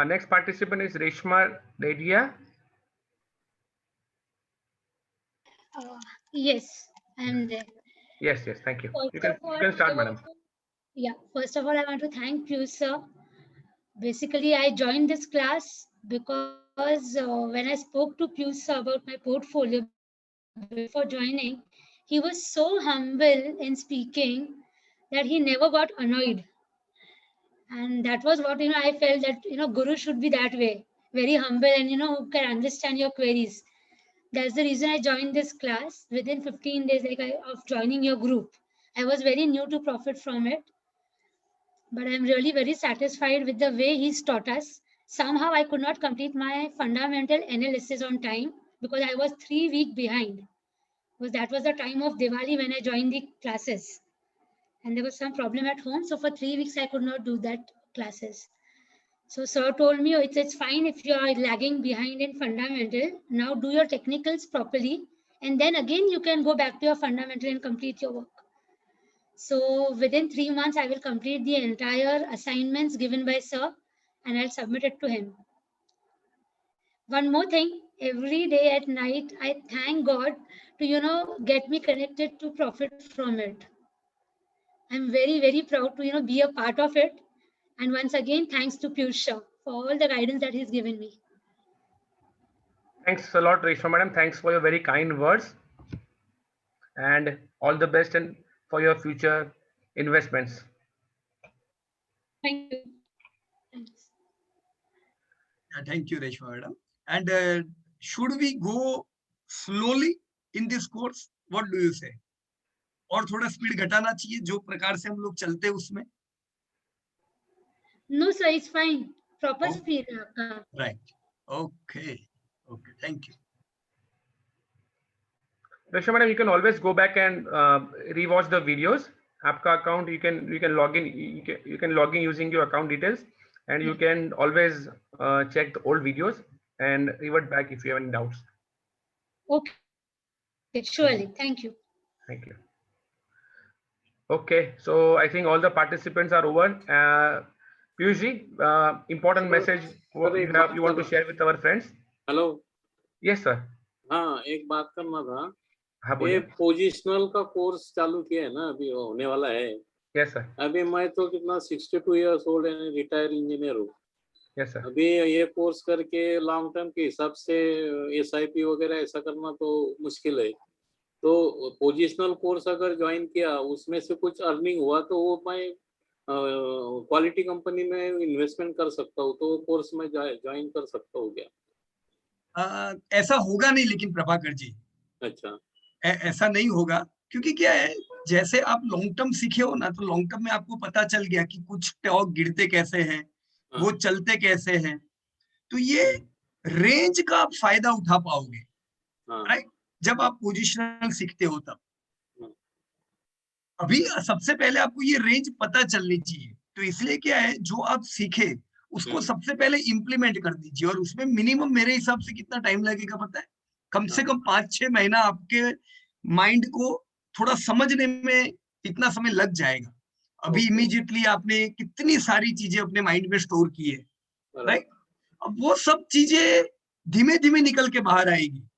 Next participant is Reshma Dedia. Yes, I am there. Yes, thank you. First You can start, madam. Yeah, first of all, I want to thank you, sir. Basically, I joined this class because when I spoke to Piyush sir about my portfolio before joining, he was so humble in speaking that he never got annoyed. And that was what, I felt that, Guru should be that way, very humble and, who can understand your queries. That's the reason I joined this class. Within 15 days of joining your group, I was very new to profit from it. But I'm really very satisfied with the way he's taught us. Somehow I could not complete my fundamental analysis on time because I was 3 weeks behind. Because that was the time of Diwali when I joined the classes. And there was some problem at home. So for 3 weeks, I could not do that classes. So sir told me, it's fine if you are lagging behind in fundamental. Now do your technicals properly. And then again, you can go back to your fundamental and complete your work. So within 3 months, I will complete the entire assignments given by sir and I'll submit it to him. One more thing, every day at night, I thank God to, get me connected to profit from it. I'm very, very proud to, be a part of it. And once again, thanks to Piyush sir for all the guidance that he's given me. Thanks a lot, Reshma madam. Thanks for your very kind words. And all the best and for your future investments. Thank you. Thanks. Thank you, Reshma madam. And should we go slowly in this course? What do you say? और थोड़ा speed घटाना चाहिए जो प्रकार से हम लोग चलते हैं उसमें? No sir, it's fine. Proper speed. Right. Okay. Thank you. Reshma madam, you can always go back and rewatch the videos. Aapka account, you can log in. You can log in using your account details, and you can always check the old videos and revert back if you have any doubts. Okay, surely. Thank you. Thank you. Okay, so I think all the participants are over. Piyush, important message you want to share with our friends? Hello. Yes, sir. हाँ, एक बात करना था। हाँ, ये positional का course चालू किया है ना, अभी होने वाला है। Yes sir. अभी मैं तो कितना 62 इयर्स ओल्ड है, रिटायर इंजीनियर हूँ। Yes sir. अभी ये कोर्स करके लॉन्ग टर्म के हिसाब से SIP वगैरह ऐसा करना तो मुश्किल है। तो पोजिशनल कोर्स अगर ज्वाइन किया उसमें से कुछ अर्निंग हुआ तो वो मैं क्वालिटी कंपनी में इन्वेस्टमेंट कर सकता हूँ, तो वो कोर्स में ज्वाइन कर सकता हूँ क्या? ऐसा होगा नहीं लेकिन प्रभाकर जी, अच्छा, ऐसा नहीं होगा, क्योंकि क्या है, जैसे आप लॉन्ग टर्म सीखे हो ना, तो लॉन्ग टर्म में आपको पता चल गया कि कुछ स्टॉक गिरते कैसे हैं, वो चलते कैसे हैं, तो ये रेंज का आप फायदा उठा पाओगे, राइट, जब आप पोजिशनल सीखते हो तब। अभी सबसे पहले आपको ये रेंज पता चलनी चाहिए, तो इसलिए क्या है, जो आप सीखे उसको सबसे पहले इंप्लीमेंट कर दीजिए, और उसमें मिनिमम मेरे हिसाब से कितना टाइम लगेगा पता है, कम से कम 5-6 महीना आपके माइंड को थोड़ा समझने में इतना समय लग जाएगा। अभी इमीडिएटली आपने कितनी सारी चीजें अपने माइंड में स्टोर की है, राइट, अब वो सब चीजें धीमे धीमे निकल के बाहर आएगी।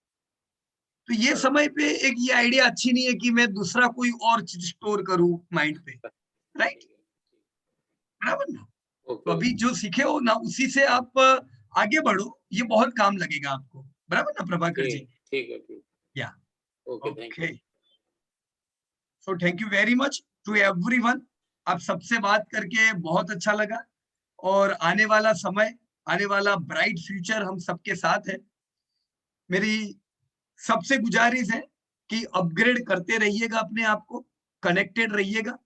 तो ये समय पे एक ये आइडिया अच्छी नहीं है कि मैं दूसरा कोई और चीज स्टोर करूं माइंड पे, राइट, बराबर ना। तो अभी जो सीखे हो ना, उसी से आप आगे बढ़ो, ये बहुत काम लगेगा आपको, बराबर ना प्रभाकर जी? ठीक है, ठीक, या okay, so thank you very much to everyone. आप सबसे बात करके बहुत अच्छा लगा, और आने वाला समय, आने वाला ब्राइट फ्यूचर हम सबके साथ है। मेरी सबसे गुजारिश है कि अपग्रेड करते रहिएगा अपने आप को, कनेक्टेड रहिएगा,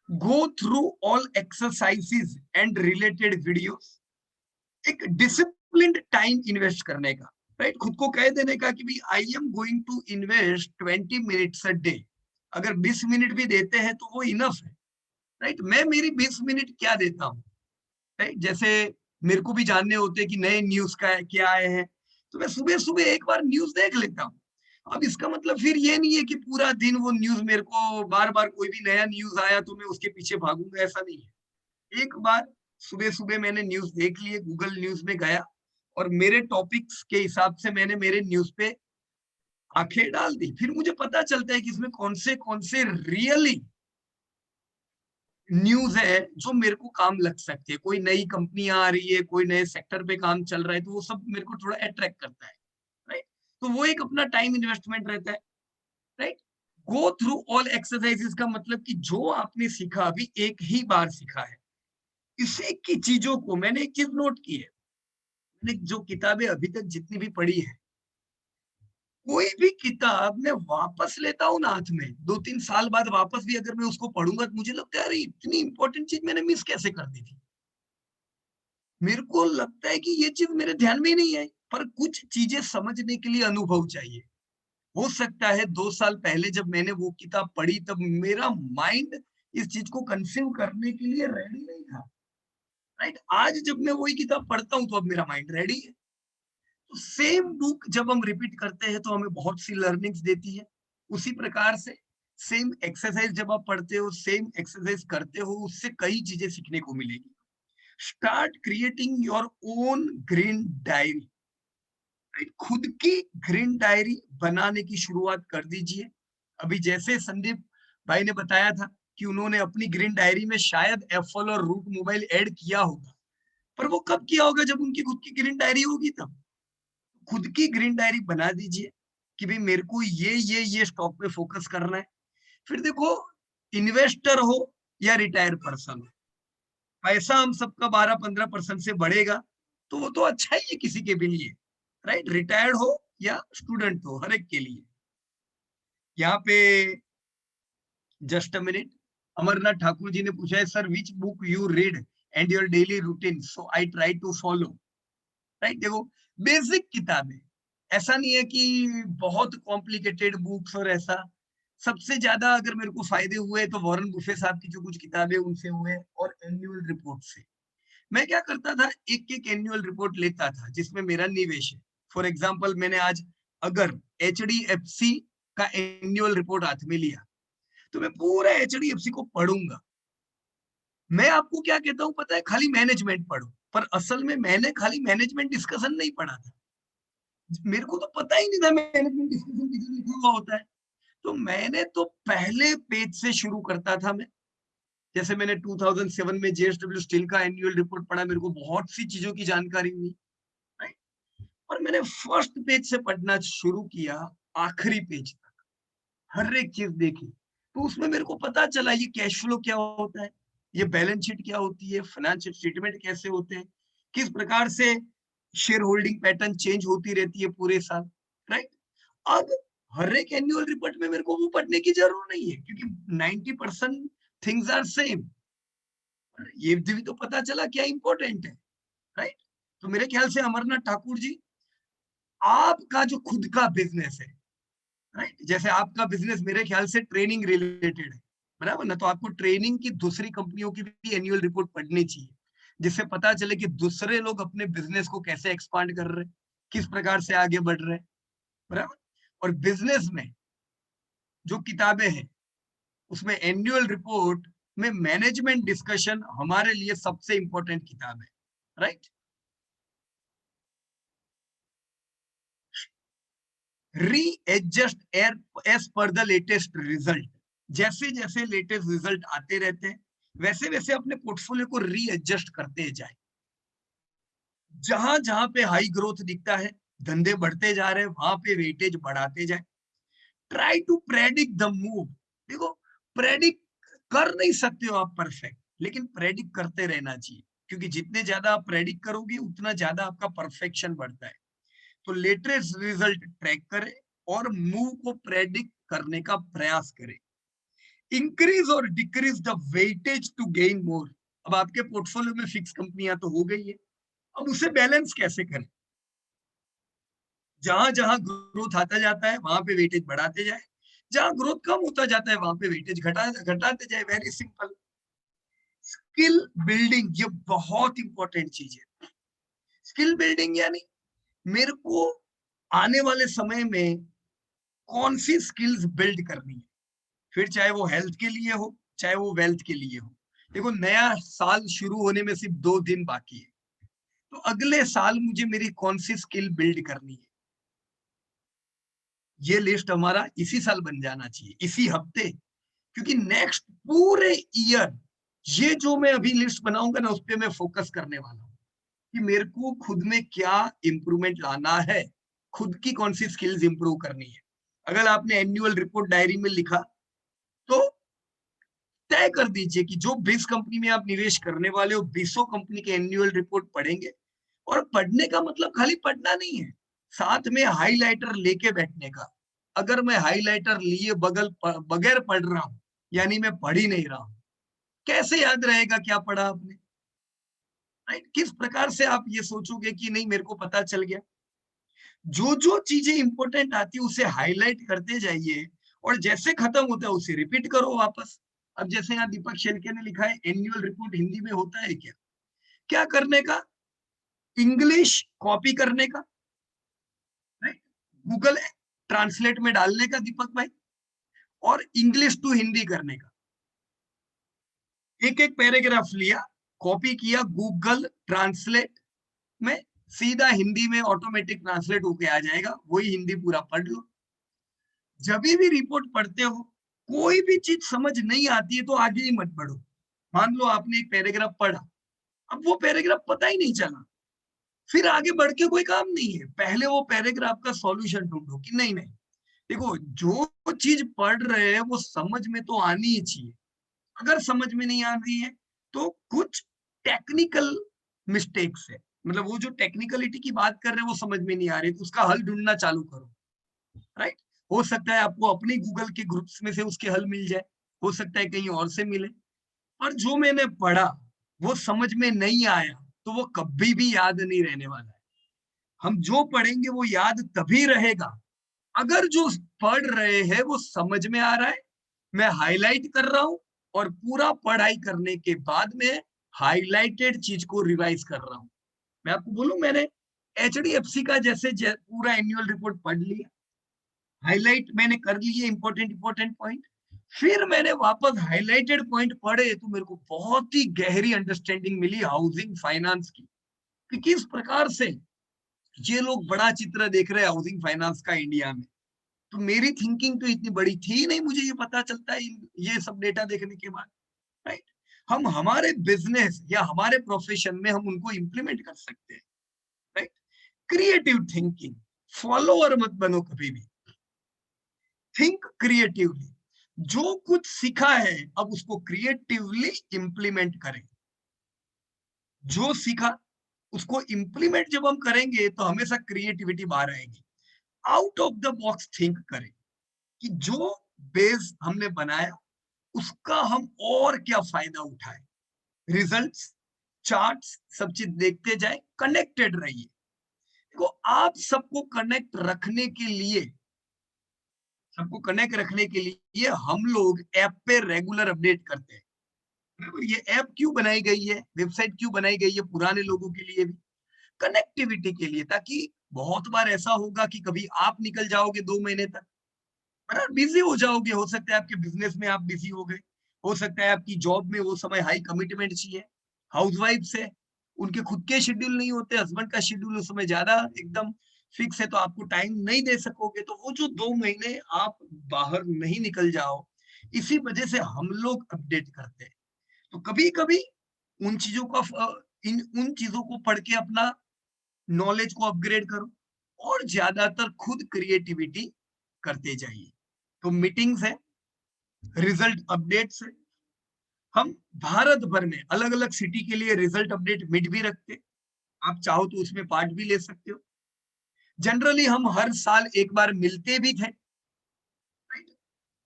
go through all exercises and related videos, एक डिसिप्लिन्ड टाइम इन्वेस्ट करने का, राइट, खुद को कह देने का कि भाई I am going to invest 20 minutes a day. अगर 20 मिनट भी देते हैं तो वो इनफ है, राइट। मैं मेरी 20 मिनट क्या देता हूँ, राइट, जैसे मेरे को भी जानने होते हैं कि नए न्यूज का क्या आए हैं, तो मैं सुबह सुबह एक बार न्यूज देख लेता हूँ। अब इसका मतलब फिर ये नहीं है कि पूरा दिन वो न्यूज मेरे को बार बार कोई भी नया न्यूज आया तो मैं उसके पीछे भागूंगा, ऐसा नहीं है। एक बार सुबह सुबह मैंने न्यूज देख लिए, गूगल न्यूज में गया और मेरे टॉपिक्स के हिसाब से मैंने मेरे न्यूज पे आंखें डाल दी, फिर मुझे पता चलता है कि इसमें कौन से रियली न्यूज है जो मेरे को काम लग सकती है। कोई नई कंपनी आ रही है, कोई नए सेक्टर पे काम चल रहा है, तो वो सब मेरे को थोड़ा अट्रैक्ट करता है, राइट। तो वो एक अपना टाइम इन्वेस्टमेंट रहता है, right. Go through all exercises का मतलब कि जो आपने सीखा अभी एक ही बार सीखा है, इसी की चीजों को मैंने एक चीज नोट की है, मैंने जो किताबें अभी तक जितनी भी पढ़ी है, कोई भी किताब मैं वापस लेता हूँ ना हाथ में, 2-3 साल बाद वापस भी अगर मैं उसको पढ़ूंगा तो मुझे लगता है अरे इतनी इंपॉर्टेंट चीज मैंने मिस कैसे कर दी थी। मेरे को लगता है कि ये चीज मेरे ध्यान में ही नहीं आई, पर कुछ चीजें समझने के लिए अनुभव चाहिए। हो सकता है 2 साल पहले जब मैंने वो किताब पढ़ी तब मेरा माइंड इस चीज को कंज्यूम करने के लिए रेडी नहीं था, राइट। आज जब मैं वही किताब पढ़ता हूँ तो अब मेरा माइंड रेडी है। तो सेम बुक जब हम रिपीट करते हैं तो हमें बहुत सी लर्निंग्स देती है। उसी प्रकार से सेम एक्सरसाइज जब आप पढ़ते हो, सेम एक्सरसाइज करते हो, उससे कई चीजें सीखने को मिलेगी। Start creating your own green diary, खुद की ग्रीन डायरी बनाने की शुरुआत कर दीजिए। अभी जैसे संदीप भाई ने बताया था कि उन्होंने अपनी ग्रीन डायरी में शायद एप्पल और रूट मोबाइल ऐड किया होगा, पर वो कब किया होगा, जब उनकी खुद की ग्रीन डायरी होगी तब। खुद की ग्रीन डायरी बना दीजिए कि भाई मेरे को ये स्टॉक पे फोकस करना है। फिर देखो, इन्वेस्टर हो या रिटायर पर्सन हो, पैसा हम सबका 12-15% से बढ़ेगा तो वो तो अच्छा ही है किसी के भी लिए, राइट। रिटायर्ड हो या स्टूडेंट हो, हर एक के लिए। यहाँ पे just a minute, Amarnath Thakur ji ने पूछा है, sir which book you read and your daily routine, so I try to follow, right. देखो, बेसिक किताबें, ऐसा नहीं है कि बहुत कॉम्प्लिकेटेड बुक्स, और ऐसा सबसे ज्यादा अगर मेरे को फायदे हुए तो वॉरेन बुफे साहब की जो कुछ किताबें उनसे हुए, और एनुअल रिपोर्ट से। मैं क्या करता था, एक एक एनुअल रिपोर्ट लेता था जिसमें मेरा निवेश है। फॉर एग्जाम्पल, मैंने आज अगर HDFC का एनुअल रिपोर्ट हाथ में लिया तो मैं पूरा HDFC को पढ़ूंगा। मैं आपको क्या कहता हूं पता है, खाली मैनेजमेंट पढ़ो, पर असल में मैंने खाली मैनेजमेंट डिस्कशन नहीं पढ़ा था। मेरे को तो पता ही नहीं था मैनेजमेंट डिस्कशन किसी लिखा हुआ होता है। तो मैंने तो पहले पेज से शुरू करता था। मैं जैसे मैंने 2007 में JSW स्टील का एनुअल रिपोर्ट पढ़ा, मेरे को बहुत सी चीजों की जानकारी हुई, राइट। और मैंने फर्स्ट पेज से पढ़ना शुरू किया, आखिरी पेज तक हर एक चीज देखी, तो उसमें मेरे को पता चला ये कैश फ्लो क्या होता है, ये बैलेंस शीट क्या होती है, फाइनेंशियल स्टेटमेंट कैसे होते हैं, किस प्रकार से शेयर होल्डिंग पैटर्न चेंज होती रहती है पूरे साल, राइट। अब हर एक एनुअल रिपोर्ट में मेरे को वो पढ़ने की जरूरत नहीं है, क्योंकि 90% थिंग्स आर सेम। ये भी तो पता चला क्या इंपॉर्टेंट है, राइट। तो मेरे ख्याल से अमरनाथ ठाकुर जी, आपका जो खुद का बिजनेस है, राइट, जैसे आपका बिजनेस मेरे ख्याल से ट्रेनिंग रिलेटेड है, बराबर ना, तो आपको ट्रेनिंग की दूसरी कंपनियों की भी एनुअल रिपोर्ट पढ़नी चाहिए, जिससे पता चले कि दूसरे लोग अपने बिजनेस को कैसे एक्सपांड कर रहे हैं, किस प्रकार से आगे बढ़ रहे हैं, बराबर। और बिजनेस में जो किताबें हैं उसमें एनुअल रिपोर्ट में मैनेजमेंट डिस्कशन हमारे लिए सबसे इंपॉर्टेंट किताब है, right. Readjust as per the latest result, जैसे जैसे लेटेस्ट रिजल्ट आते रहते हैं वैसे वैसे अपने पोर्टफोलियो को रीएडजस्ट करते जाए। जहां जहां पे हाई ग्रोथ दिखता है, धंधे बढ़ते जा रहे हैं, वहां पे वेटेज बढ़ाते जाए। Try to predict the move. देखो, प्रेडिक्ट कर नहीं सकते हो आप परफेक्ट, लेकिन प्रेडिक्ट करते रहना चाहिए, क्योंकि जितने ज्यादा आप प्रेडिक्ट करोगे उतना ज्यादा आपका परफेक्शन बढ़ता है। तो लेटेस्ट रिजल्ट ट्रैक करें और मूव को प्रेडिक्ट करने का प्रयास करें। इंक्रीज और decrease the weightage to gain more. अब आपके पोर्टफोलियो में फिक्स कंपनियां तो हो गई है, अब उसे बैलेंस कैसे करें। जहां जहां ग्रोथ आता जाता है वहां पे वेटेज बढ़ाते जाए, जहां ग्रोथ कम होता जाता है वहां पे वेटेज घटाते जाए। Very simple. स्किल बिल्डिंग, ये बहुत इंपॉर्टेंट चीज है। स्किल बिल्डिंग यानी मेरे को आने वाले समय में कौन सी स्किल्स बिल्ड करनी है, फिर चाहे वो हेल्थ के लिए हो चाहे वो वेल्थ के लिए हो। देखो, नया साल शुरू होने में सिर्फ 2 दिन बाकी है, तो अगले साल मुझे मेरी कौन सी स्किल बिल्ड करनी है, ये लिस्ट हमारा इसी साल बन जाना चाहिए, इसी हफ्ते। क्योंकि नेक्स्ट पूरे ईयर ये जो मैं अभी लिस्ट बनाऊंगा ना, उस पर मैं फोकस करने वाला हूं कि मेरे को खुद में क्या इंप्रूवमेंट लाना है, खुद की कौन सी स्किल्स इंप्रूव करनी है। अगर आपने एनुअल रिपोर्ट डायरी में लिखा तो तय कर दीजिए कि जो 20 कंपनी में आप निवेश करने वाले हो, 20 कंपनी के एनुअल रिपोर्ट पढ़ेंगे। और पढ़ने का मतलब खाली पढ़ना नहीं है, साथ में हाइलाइटर लेके बैठने का। अगर मैं हाइलाइटर लिए बगैर पढ़ रहा हूं, यानी मैं पढ़ ही नहीं रहा हूं, कैसे याद रहेगा क्या पढ़ा आपने, राइट। किस प्रकार से आप ये सोचोगे कि नहीं मेरे को पता चल गया। जो जो चीजें इंपॉर्टेंट आती है उसे हाईलाइट करते जाइए, और जैसे खत्म होता है उसे रिपीट करो वापस। अब जैसे यहाँ दीपक शेलके ने लिखा है एनुअल रिपोर्ट हिंदी में होता है क्या, क्या करने का, इंग्लिश कॉपी करने का, राइट, गूगल ट्रांसलेट में डालने का दीपक भाई, और इंग्लिश टू हिंदी करने का। एक एक पैराग्राफ लिया, कॉपी किया, गूगल ट्रांसलेट में सीधा हिंदी में ऑटोमेटिक ट्रांसलेट होके आ जाएगा, वही हिंदी पूरा पढ़ लो। जब भी रिपोर्ट पढ़ते हो कोई भी चीज समझ नहीं आती है तो आगे ही मत बढ़ो। मान लो आपने एक पैराग्राफ पढ़ा, अब वो पैराग्राफ पता ही नहीं चला, फिर आगे बढ़ के कोई काम नहीं है। पहले वो पैराग्राफ का सॉल्यूशन ढूंढो कि नहीं नहीं, देखो जो चीज पढ़ रहे हैं वो समझ में तो आनी ही चाहिए। अगर समझ में नहीं आ रही है तो कुछ टेक्निकल मिस्टेक्स है, मतलब वो जो टेक्निकलिटी की बात कर रहे हैं वो समझ में नहीं आ रही, तो उसका हल ढूंढना चालू करो, राइट। हो सकता है आपको अपने गूगल के ग्रुप्स में से उसके हल मिल जाए, हो सकता है कहीं और से मिले। और जो मैंने पढ़ा वो समझ में नहीं आया तो वो कभी भी याद नहीं रहने वाला है। हम जो पढ़ेंगे वो याद तभी रहेगा अगर जो पढ़ रहे हैं वो समझ में आ रहा है, मैं हाईलाइट कर रहा हूं, और पूरा पढ़ाई करने के बाद में हाईलाइटेड चीज को रिवाइज कर रहा हूं। मैं आपको बोलूं, मैंने HDFC का जैसे पूरा एनुअल रिपोर्ट पढ़ लिया, हाईलाइट मैंने कर लिए इंपॉर्टेंट पॉइंट, फिर मैंने वापस हाईलाइटेड पॉइंट पढ़े तो मेरे को बहुत ही गहरी अंडरस्टैंडिंग मिली हाउसिंग फाइनेंस की, कि किस प्रकार से ये लोग बड़ा चित्र देख रहे हैं हाउसिंग फाइनेंस का इंडिया में। तो मेरी थिंकिंग तो इतनी बड़ी थी नहीं, मुझे ये पता चलता है ये सब डेटा देखने के बाद, राइट। हम हमारे बिजनेस या हमारे प्रोफेशन में हम उनको इंप्लीमेंट कर सकते हैं, राइट। क्रिएटिव थिंकिंग, फॉलोअर मत बनो कभी भी, थिंक क्रिएटिवली। जो कुछ सीखा है अब उसको क्रिएटिवली इंप्लीमेंट करें। जो सीखा उसको इंप्लीमेंट जब हम करेंगे तो हमेशा क्रिएटिविटी बाहर आएगी। Out of the box think करें कि जो बेस हमने बनाया उसका हम और क्या फायदा उठाए। रिजल्ट्स, चार्ट्स, सब चीज देखते जाए, कनेक्टेड रहिए। देखो, आप सबको कनेक्ट रखने के लिए हम लोग ऐप पे रेगुलर अपडेट करते हैं। ये ऐप क्यों बनाई गई है, वेबसाइट क्यों बनाई गई है? पुराने लोगों के लिए भी, कनेक्टिविटी के लिए, ताकि बहुत बार ऐसा होगा कि कभी आप निकल जाओगे 2 महीने तक, बिजी हो जाओगे। हो सकता है आपके बिजनेस में आप बिजी हो गए, हो सकता है आपकी जॉब में वो समय हाई कमिटमेंट चाहिए। हाउसवाइफ है, उनके खुद के शेड्यूल नहीं होते, हस्बैंड का शेड्यूल उस समय ज्यादा एकदम फिक्स है, तो आपको टाइम नहीं दे सकोगे। तो वो जो 2 महीने आप बाहर नहीं निकल जाओ, इसी वजह से हम लोग अपडेट करते हैं। तो कभी कभी उन चीजों का उन चीजों को पढ़ के अपना नॉलेज को अपग्रेड करो और ज्यादातर खुद क्रिएटिविटी करते जाइए। तो मीटिंग्स है, रिजल्ट अपडेट्स है। हम भारत भर में अलग अलग सिटी के लिए रिजल्ट अपडेट मीट भी रखते, आप चाहो तो उसमें पार्ट भी ले सकते हो। जनरली हम हर साल एक बार मिलते भी थे।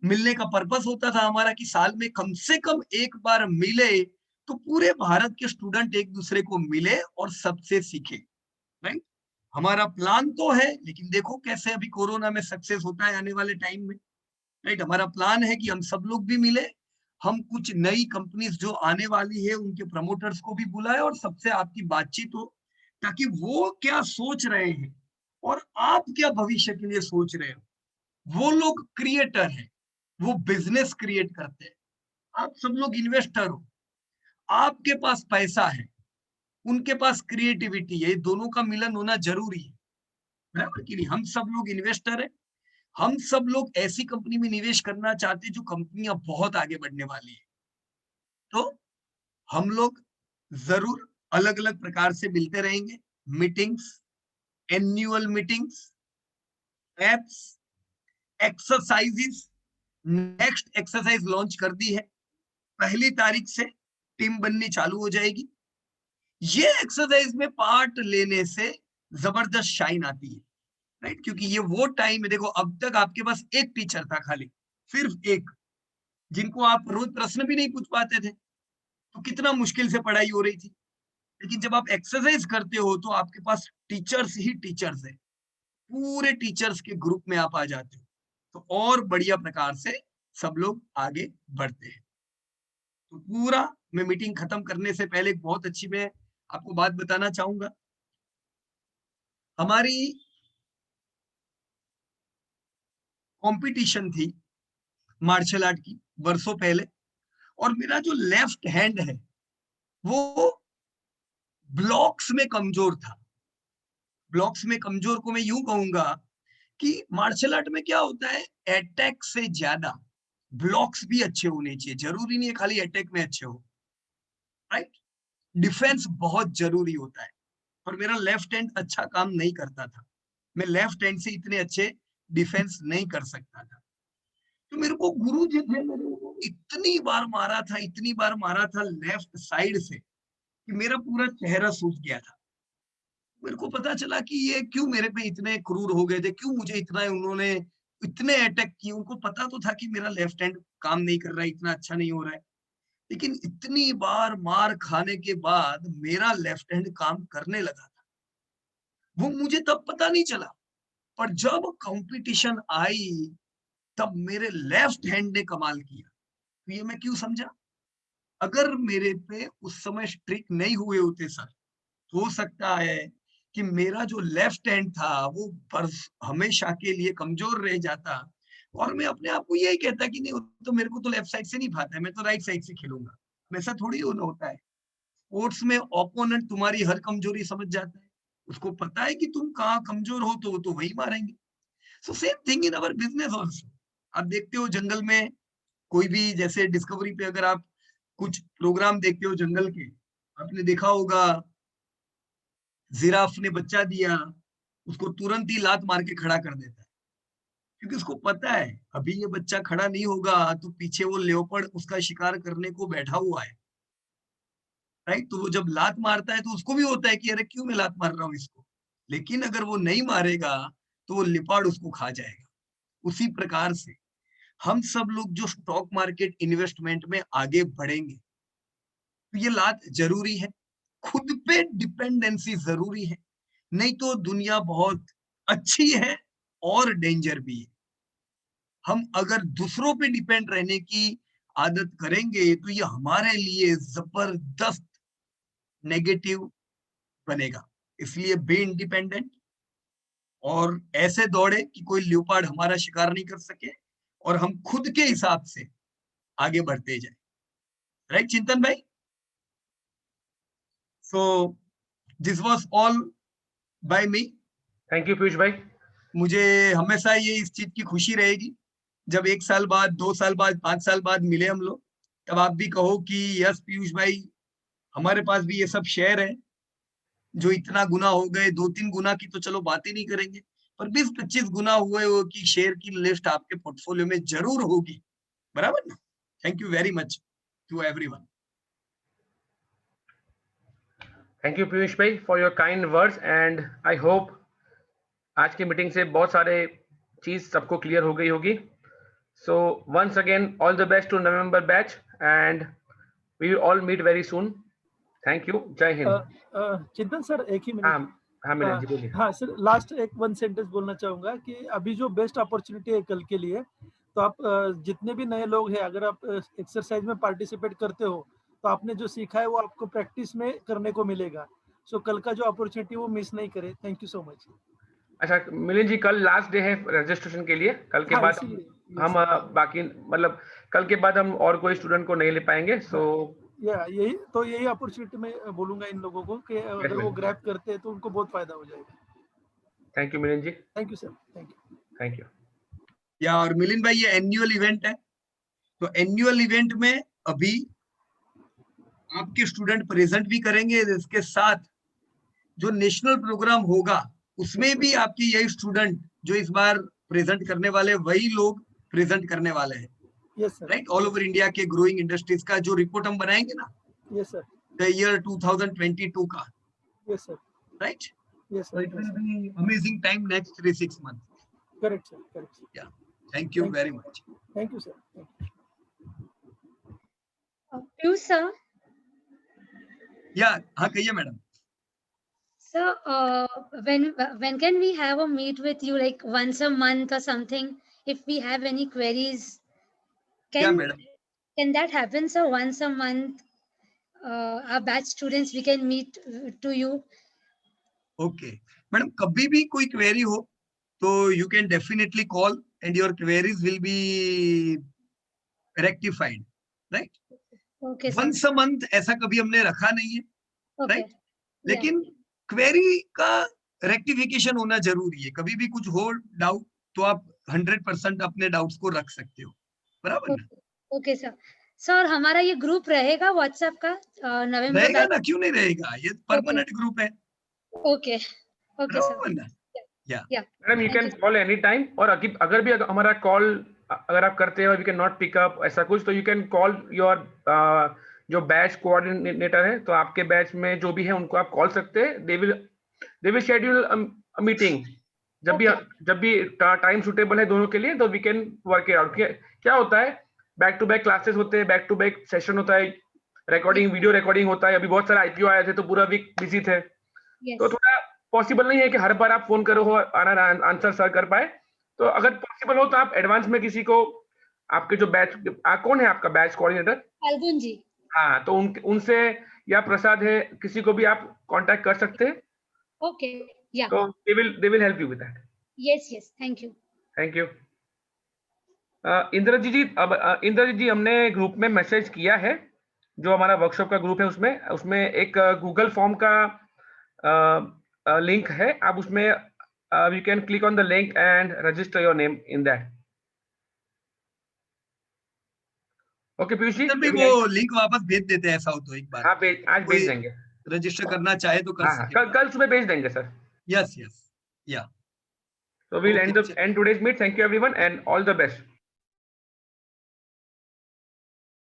मिलने का पर्पस होता था हमारा कि साल में कम से कम एक बार मिले, तो पूरे भारत के स्टूडेंट एक दूसरे को मिले और सबसे सीखे। राइट, हमारा प्लान तो है, लेकिन देखो कैसे अभी कोरोना में सक्सेस होता है आने वाले टाइम में। राइट, हमारा प्लान है कि हम सब लोग भी मिले, हम कुछ नई कंपनीज जो आने वाली है उनके प्रमोटर्स को भी बुलाए और सबसे आपकी बातचीत हो, ताकि वो क्या सोच रहे हैं और आप क्या भविष्य के लिए सोच रहे हो। वो लोग क्रिएटर हैं, वो बिजनेस क्रिएट करते हैं, आप सब लोग इन्वेस्टर हो। आपके पास पैसा है, उनके पास क्रिएटिविटी है, दोनों का मिलन होना जरूरी है, बराबर कि नहीं? हम सब लोग इन्वेस्टर है, हम सब लोग ऐसी कंपनी में निवेश करना चाहते हैं जो कंपनियां बहुत आगे बढ़ने वाली है। तो हम लोग जरूर अलग अलग प्रकार से मिलते रहेंगे। Meetings, annual meetings, apps, exercises. Next exercise launch कर दी है, 1 तारीख से टीम बननी चालू हो जाएगी। ये एक्सरसाइज में पार्ट लेने से जबरदस्त शाइन आती है। राइट, क्योंकि ये वो टाइम है, देखो अब तक आपके पास एक टीचर था, खाली सिर्फ एक, जिनको आप रोज प्रश्न भी नहीं पूछ पाते थे, तो कितना मुश्किल से पढ़ाई हो रही थी। लेकिन जब आप एक्सरसाइज करते हो तो आपके पास टीचर्स ही टीचर्स है, पूरे टीचर्स के ग्रुप में आप आ जाते हो, तो और बढ़िया प्रकार से सब लोग आगे बढ़ते हैं। तो पूरा मैं मीटिंग खत्म करने से पहले एक बहुत अच्छी मैं आपको बात बताना चाहूंगा। हमारी कंपटीशन थी मार्शल आर्ट की वर्षों पहले, और मेरा जो लेफ्ट हैंड है वो ब्लॉक्स में कमजोर था। ब्लॉक्स में कमजोर को मैं यूं कहूंगा कि मार्शल आर्ट में क्या होता है, अटैक से ज्यादा ब्लॉक्स भी अच्छे होने चाहिए, जरूरी नहीं है खाली अटैक में अच्छे हो। राइट, डिफेंस बहुत जरूरी होता है, और मेरा लेफ्ट हैंड अच्छा काम नहीं करता था, मैं लेफ्ट हैंड से इतने अच्छे डिफेंस नहीं कर सकता था। तो मेरे को गुरु जी थे, मेरे को इतनी बार मारा था लेफ्ट साइड से कि मेरा पूरा चेहरा सूज गया था। मेरे को पता चला कि ये क्यों मेरे पे इतने क्रूर हो गए थे, क्यों मुझे इतना उन्होंने इतने अटैक किए। उनको पता तो था कि मेरा लेफ्ट हैंड काम नहीं कर रहा है, इतना अच्छा नहीं हो रहा है, लेकिन इतनी बार मार खाने के बाद मेरा लेफ्ट हैंड काम करने लगा था। वो मुझे तब पता नहीं चला, पर जब कंपटीशन आई तब मेरे लेफ्ट हैंड ने कमाल किया। तो ये मैं क्यों समझा, अगर मेरे पे उस समय स्ट्रिक नहीं हुए होते सर, तो हो सकता है कि मेरा जो लेफ्ट हैंड था वो हमेशा के लिए कमजोर रह जाता, और मैं अपने आप को यही कहता कि नहीं, तो मेरे को तो लेफ्ट साइड से नहीं भाता है, मैं तो राइट साइड से खेलूंगा। ऐसा थोड़ी होता है। स्पोर्ट्स में ओपोनेंट तुम्हारी हर कमजोरी समझ जाता है, उसको पता है कि तुम कहाँ कमजोर हो, तो वही मारेंगे। So same thing in our business also. आप देखते हो जंगल में कोई भी, जैसे डिस्कवरी पे अगर आप कुछ प्रोग्राम देखते हो जंगल के, आपने देखा होगा जिराफ ने बच्चा दिया, उसको तुरंत ही लात मार के खड़ा कर देता है। क्योंकि उसको पता है अभी ये बच्चा खड़ा नहीं होगा तो पीछे वो लेपर्ड उसका शिकार करने को बैठा हुआ है, राइट। तो वो जब लात मारता है तो उसको भी होता है कि अरे क्यों मैं लात मार रहा हूँ इसको, लेकिन अगर वो नहीं मारेगा तो वो लिपार्ड उसको खा जाएगा। उसी प्रकार से हम सब लोग जो स्टॉक मार्केट इन्वेस्टमेंट में आगे बढ़ेंगे तो ये लात जरूरी है, खुद पे डिपेंडेंसी जरूरी है, नहीं तो दुनिया बहुत अच्छी है और डेंजर भी है। हम अगर दूसरों पे डिपेंड रहने की आदत करेंगे तो ये हमारे लिए जबरदस्त नेगेटिव बनेगा। इसलिए बी इंडिपेंडेंट और ऐसे दौड़े कि कोई ल्यूपार्ड हमारा शिकार नहीं कर सके और हम खुद के हिसाब से आगे बढ़ते जाए, राइट चिंतन भाई। So this was all by me. Thank you Piyush भाई। मुझे हमेशा ये इस चीज की खुशी रहेगी जब 1 साल बाद, 2 साल बाद, 5 साल बाद मिले हम लोग, तब आप भी कहो कि यस पीयूष भाई हमारे पास भी ये सब शेयर है जो इतना गुना हो गए। 2-3 गुना की तो चलो बात ही नहीं करेंगे, पर 20-25 गुना हुए वो की शेयर की लिस्ट आपके पोर्टफोलियो में जरूर होगी, बराबर ना। Thank you very much to everyone. Thank you Piyush भाई for your kind words and I hope आज की मीटिंग से बहुत सारे चीज सबको क्लियर हो गई होगी। So once again all the best to November batch and we will all meet very soon. Thank you, Jai Hind. चिंतन सर एक ही मिनट। हाँ मिलन जी बोलिए। हाँ सर, लास्ट एक 1 सेंटेंस बोलना चाहूंगा कि अभी जो बेस्ट अपॉर्चुनिटी है कल के लिए, तो आप जितने भी नए लोग हैं अगर आप एक्सरसाइज में पार्टिसिपेट करते हो तो आपने जो सीखा है वो आपको प्रैक्टिस में करने को मिलेगा। सो कल का जो अपॉर्चुनिटी वो मिस नहीं करे। Thank you so much. अच्छा मिलिंद जी, कल लास्ट डे है रजिस्ट्रेशन के लिए। कल के बाद हम बाकी मतलब कल के बाद हम और कोई स्टूडेंट को नहीं ले पाएंगे। सो यही अपॉर्चुनिटी मैं बोलूंगा इन लोगों को कि अगर वो ग्रैब करते हैं तो उनको बहुत फायदा हो जाएगा। Thank you Milind ji. Thank you sir. Thank you. या और मिलिंद भाई ये एनुअल इवेंट है, तो एनुअल इवेंट में अभी आपके स्टूडेंट प्रेजेंट भी करेंगे, इसके साथ जो नेशनल प्रोग्राम होगा उसमें भी आपके यही स्टूडेंट जो इस बार प्रेजेंट करने वाले वही लोग प्रेजेंट करने वाले हैं। Yes sir. Right, all over India के ग्रोइंग इंडस्ट्रीज का जो रिपोर्ट हम बनाएंगे ना। Yes sir. द ईयर 2022 का। Yes sir. Right. Yes sir. It will be amazing time next 3-6 month. Correct sir, correct sir. या thank you very much. Thank you sir. Piyush sir. या हाँ कहिए madam. So, when can we have a meet with you, like once a month or something? If we have any queries, can that happen? So once a month, our batch students we can meet to you. Okay, madam कभी भी कोई query हो तो you can definitely call and your queries will be rectified, right? Okay. Once a month ऐसा कभी हमने रखा नहीं है, right? लेकिन Yeah. क्वेरी का रेक्टिफिकेशन होना जरूरी है। कभी भी कुछ हो डाउट तो आप 100% अपने डाउट्स को रख सकते हो, बराबर ना? Okay sir. सर हमारा ये ग्रुप रहेगा व्हाट्सएप का नवंबर रहेगा ना, क्यों नहीं रहेगा, ये परमानेंट ग्रुप है। Okay okay sir. या madam you can call any time, और अगर भी हमारा कॉल अगर आप करते हो we can not pick up ऐसा कुछ, तो यू कैन कॉल योर जो बैच कोऑर्डिनेटर है, तो आपके बैच में जो भी है उनको आप कॉल सकते हैं। They will schedule a meeting जब भी टाइम सुटेबल है दोनों के लिए, तो we can work it out. क्या होता है, बैक टू बैक क्लासेस होते हैं, बैक टू बैक सेशन होता है, रिकॉर्डिंग वीडियो रिकॉर्डिंग होता है। अभी बहुत सारे आईपीओ आए थे तो पूरा वीक बिजी थे, तो थोड़ा पॉसिबल नहीं है कि हर बार आप फोन करो हो आंसर सर कर पाए। तो अगर पॉसिबल हो तो आप एडवांस में किसी को, आपके जो बैच कौन है आपका बैच कोऑर्डिनेटर? फाल्गुन जी। हाँ, तो उनसे या प्रसाद है, किसी को भी आप कांटेक्ट कर सकते हैं। ओके, या तो they will help you with that. Yes thank you. Thank you. Indrajit ji हमने ग्रुप में मैसेज किया है, जो हमारा वर्कशॉप का ग्रुप है उसमें एक गूगल फॉर्म का लिंक है। आप उसमें you can click on the link and register your name in that. Okay Piyush ji, वो लिंक वापस भेज देते हैं, ऐसा हो तो एक बार। हाँ आज भेज देंगे, रजिस्टर करना चाहे तो कर सकते हैं। कल सुबह भेज देंगे सर। यस या So we'll end today's meet. Thank you everyone and all the best.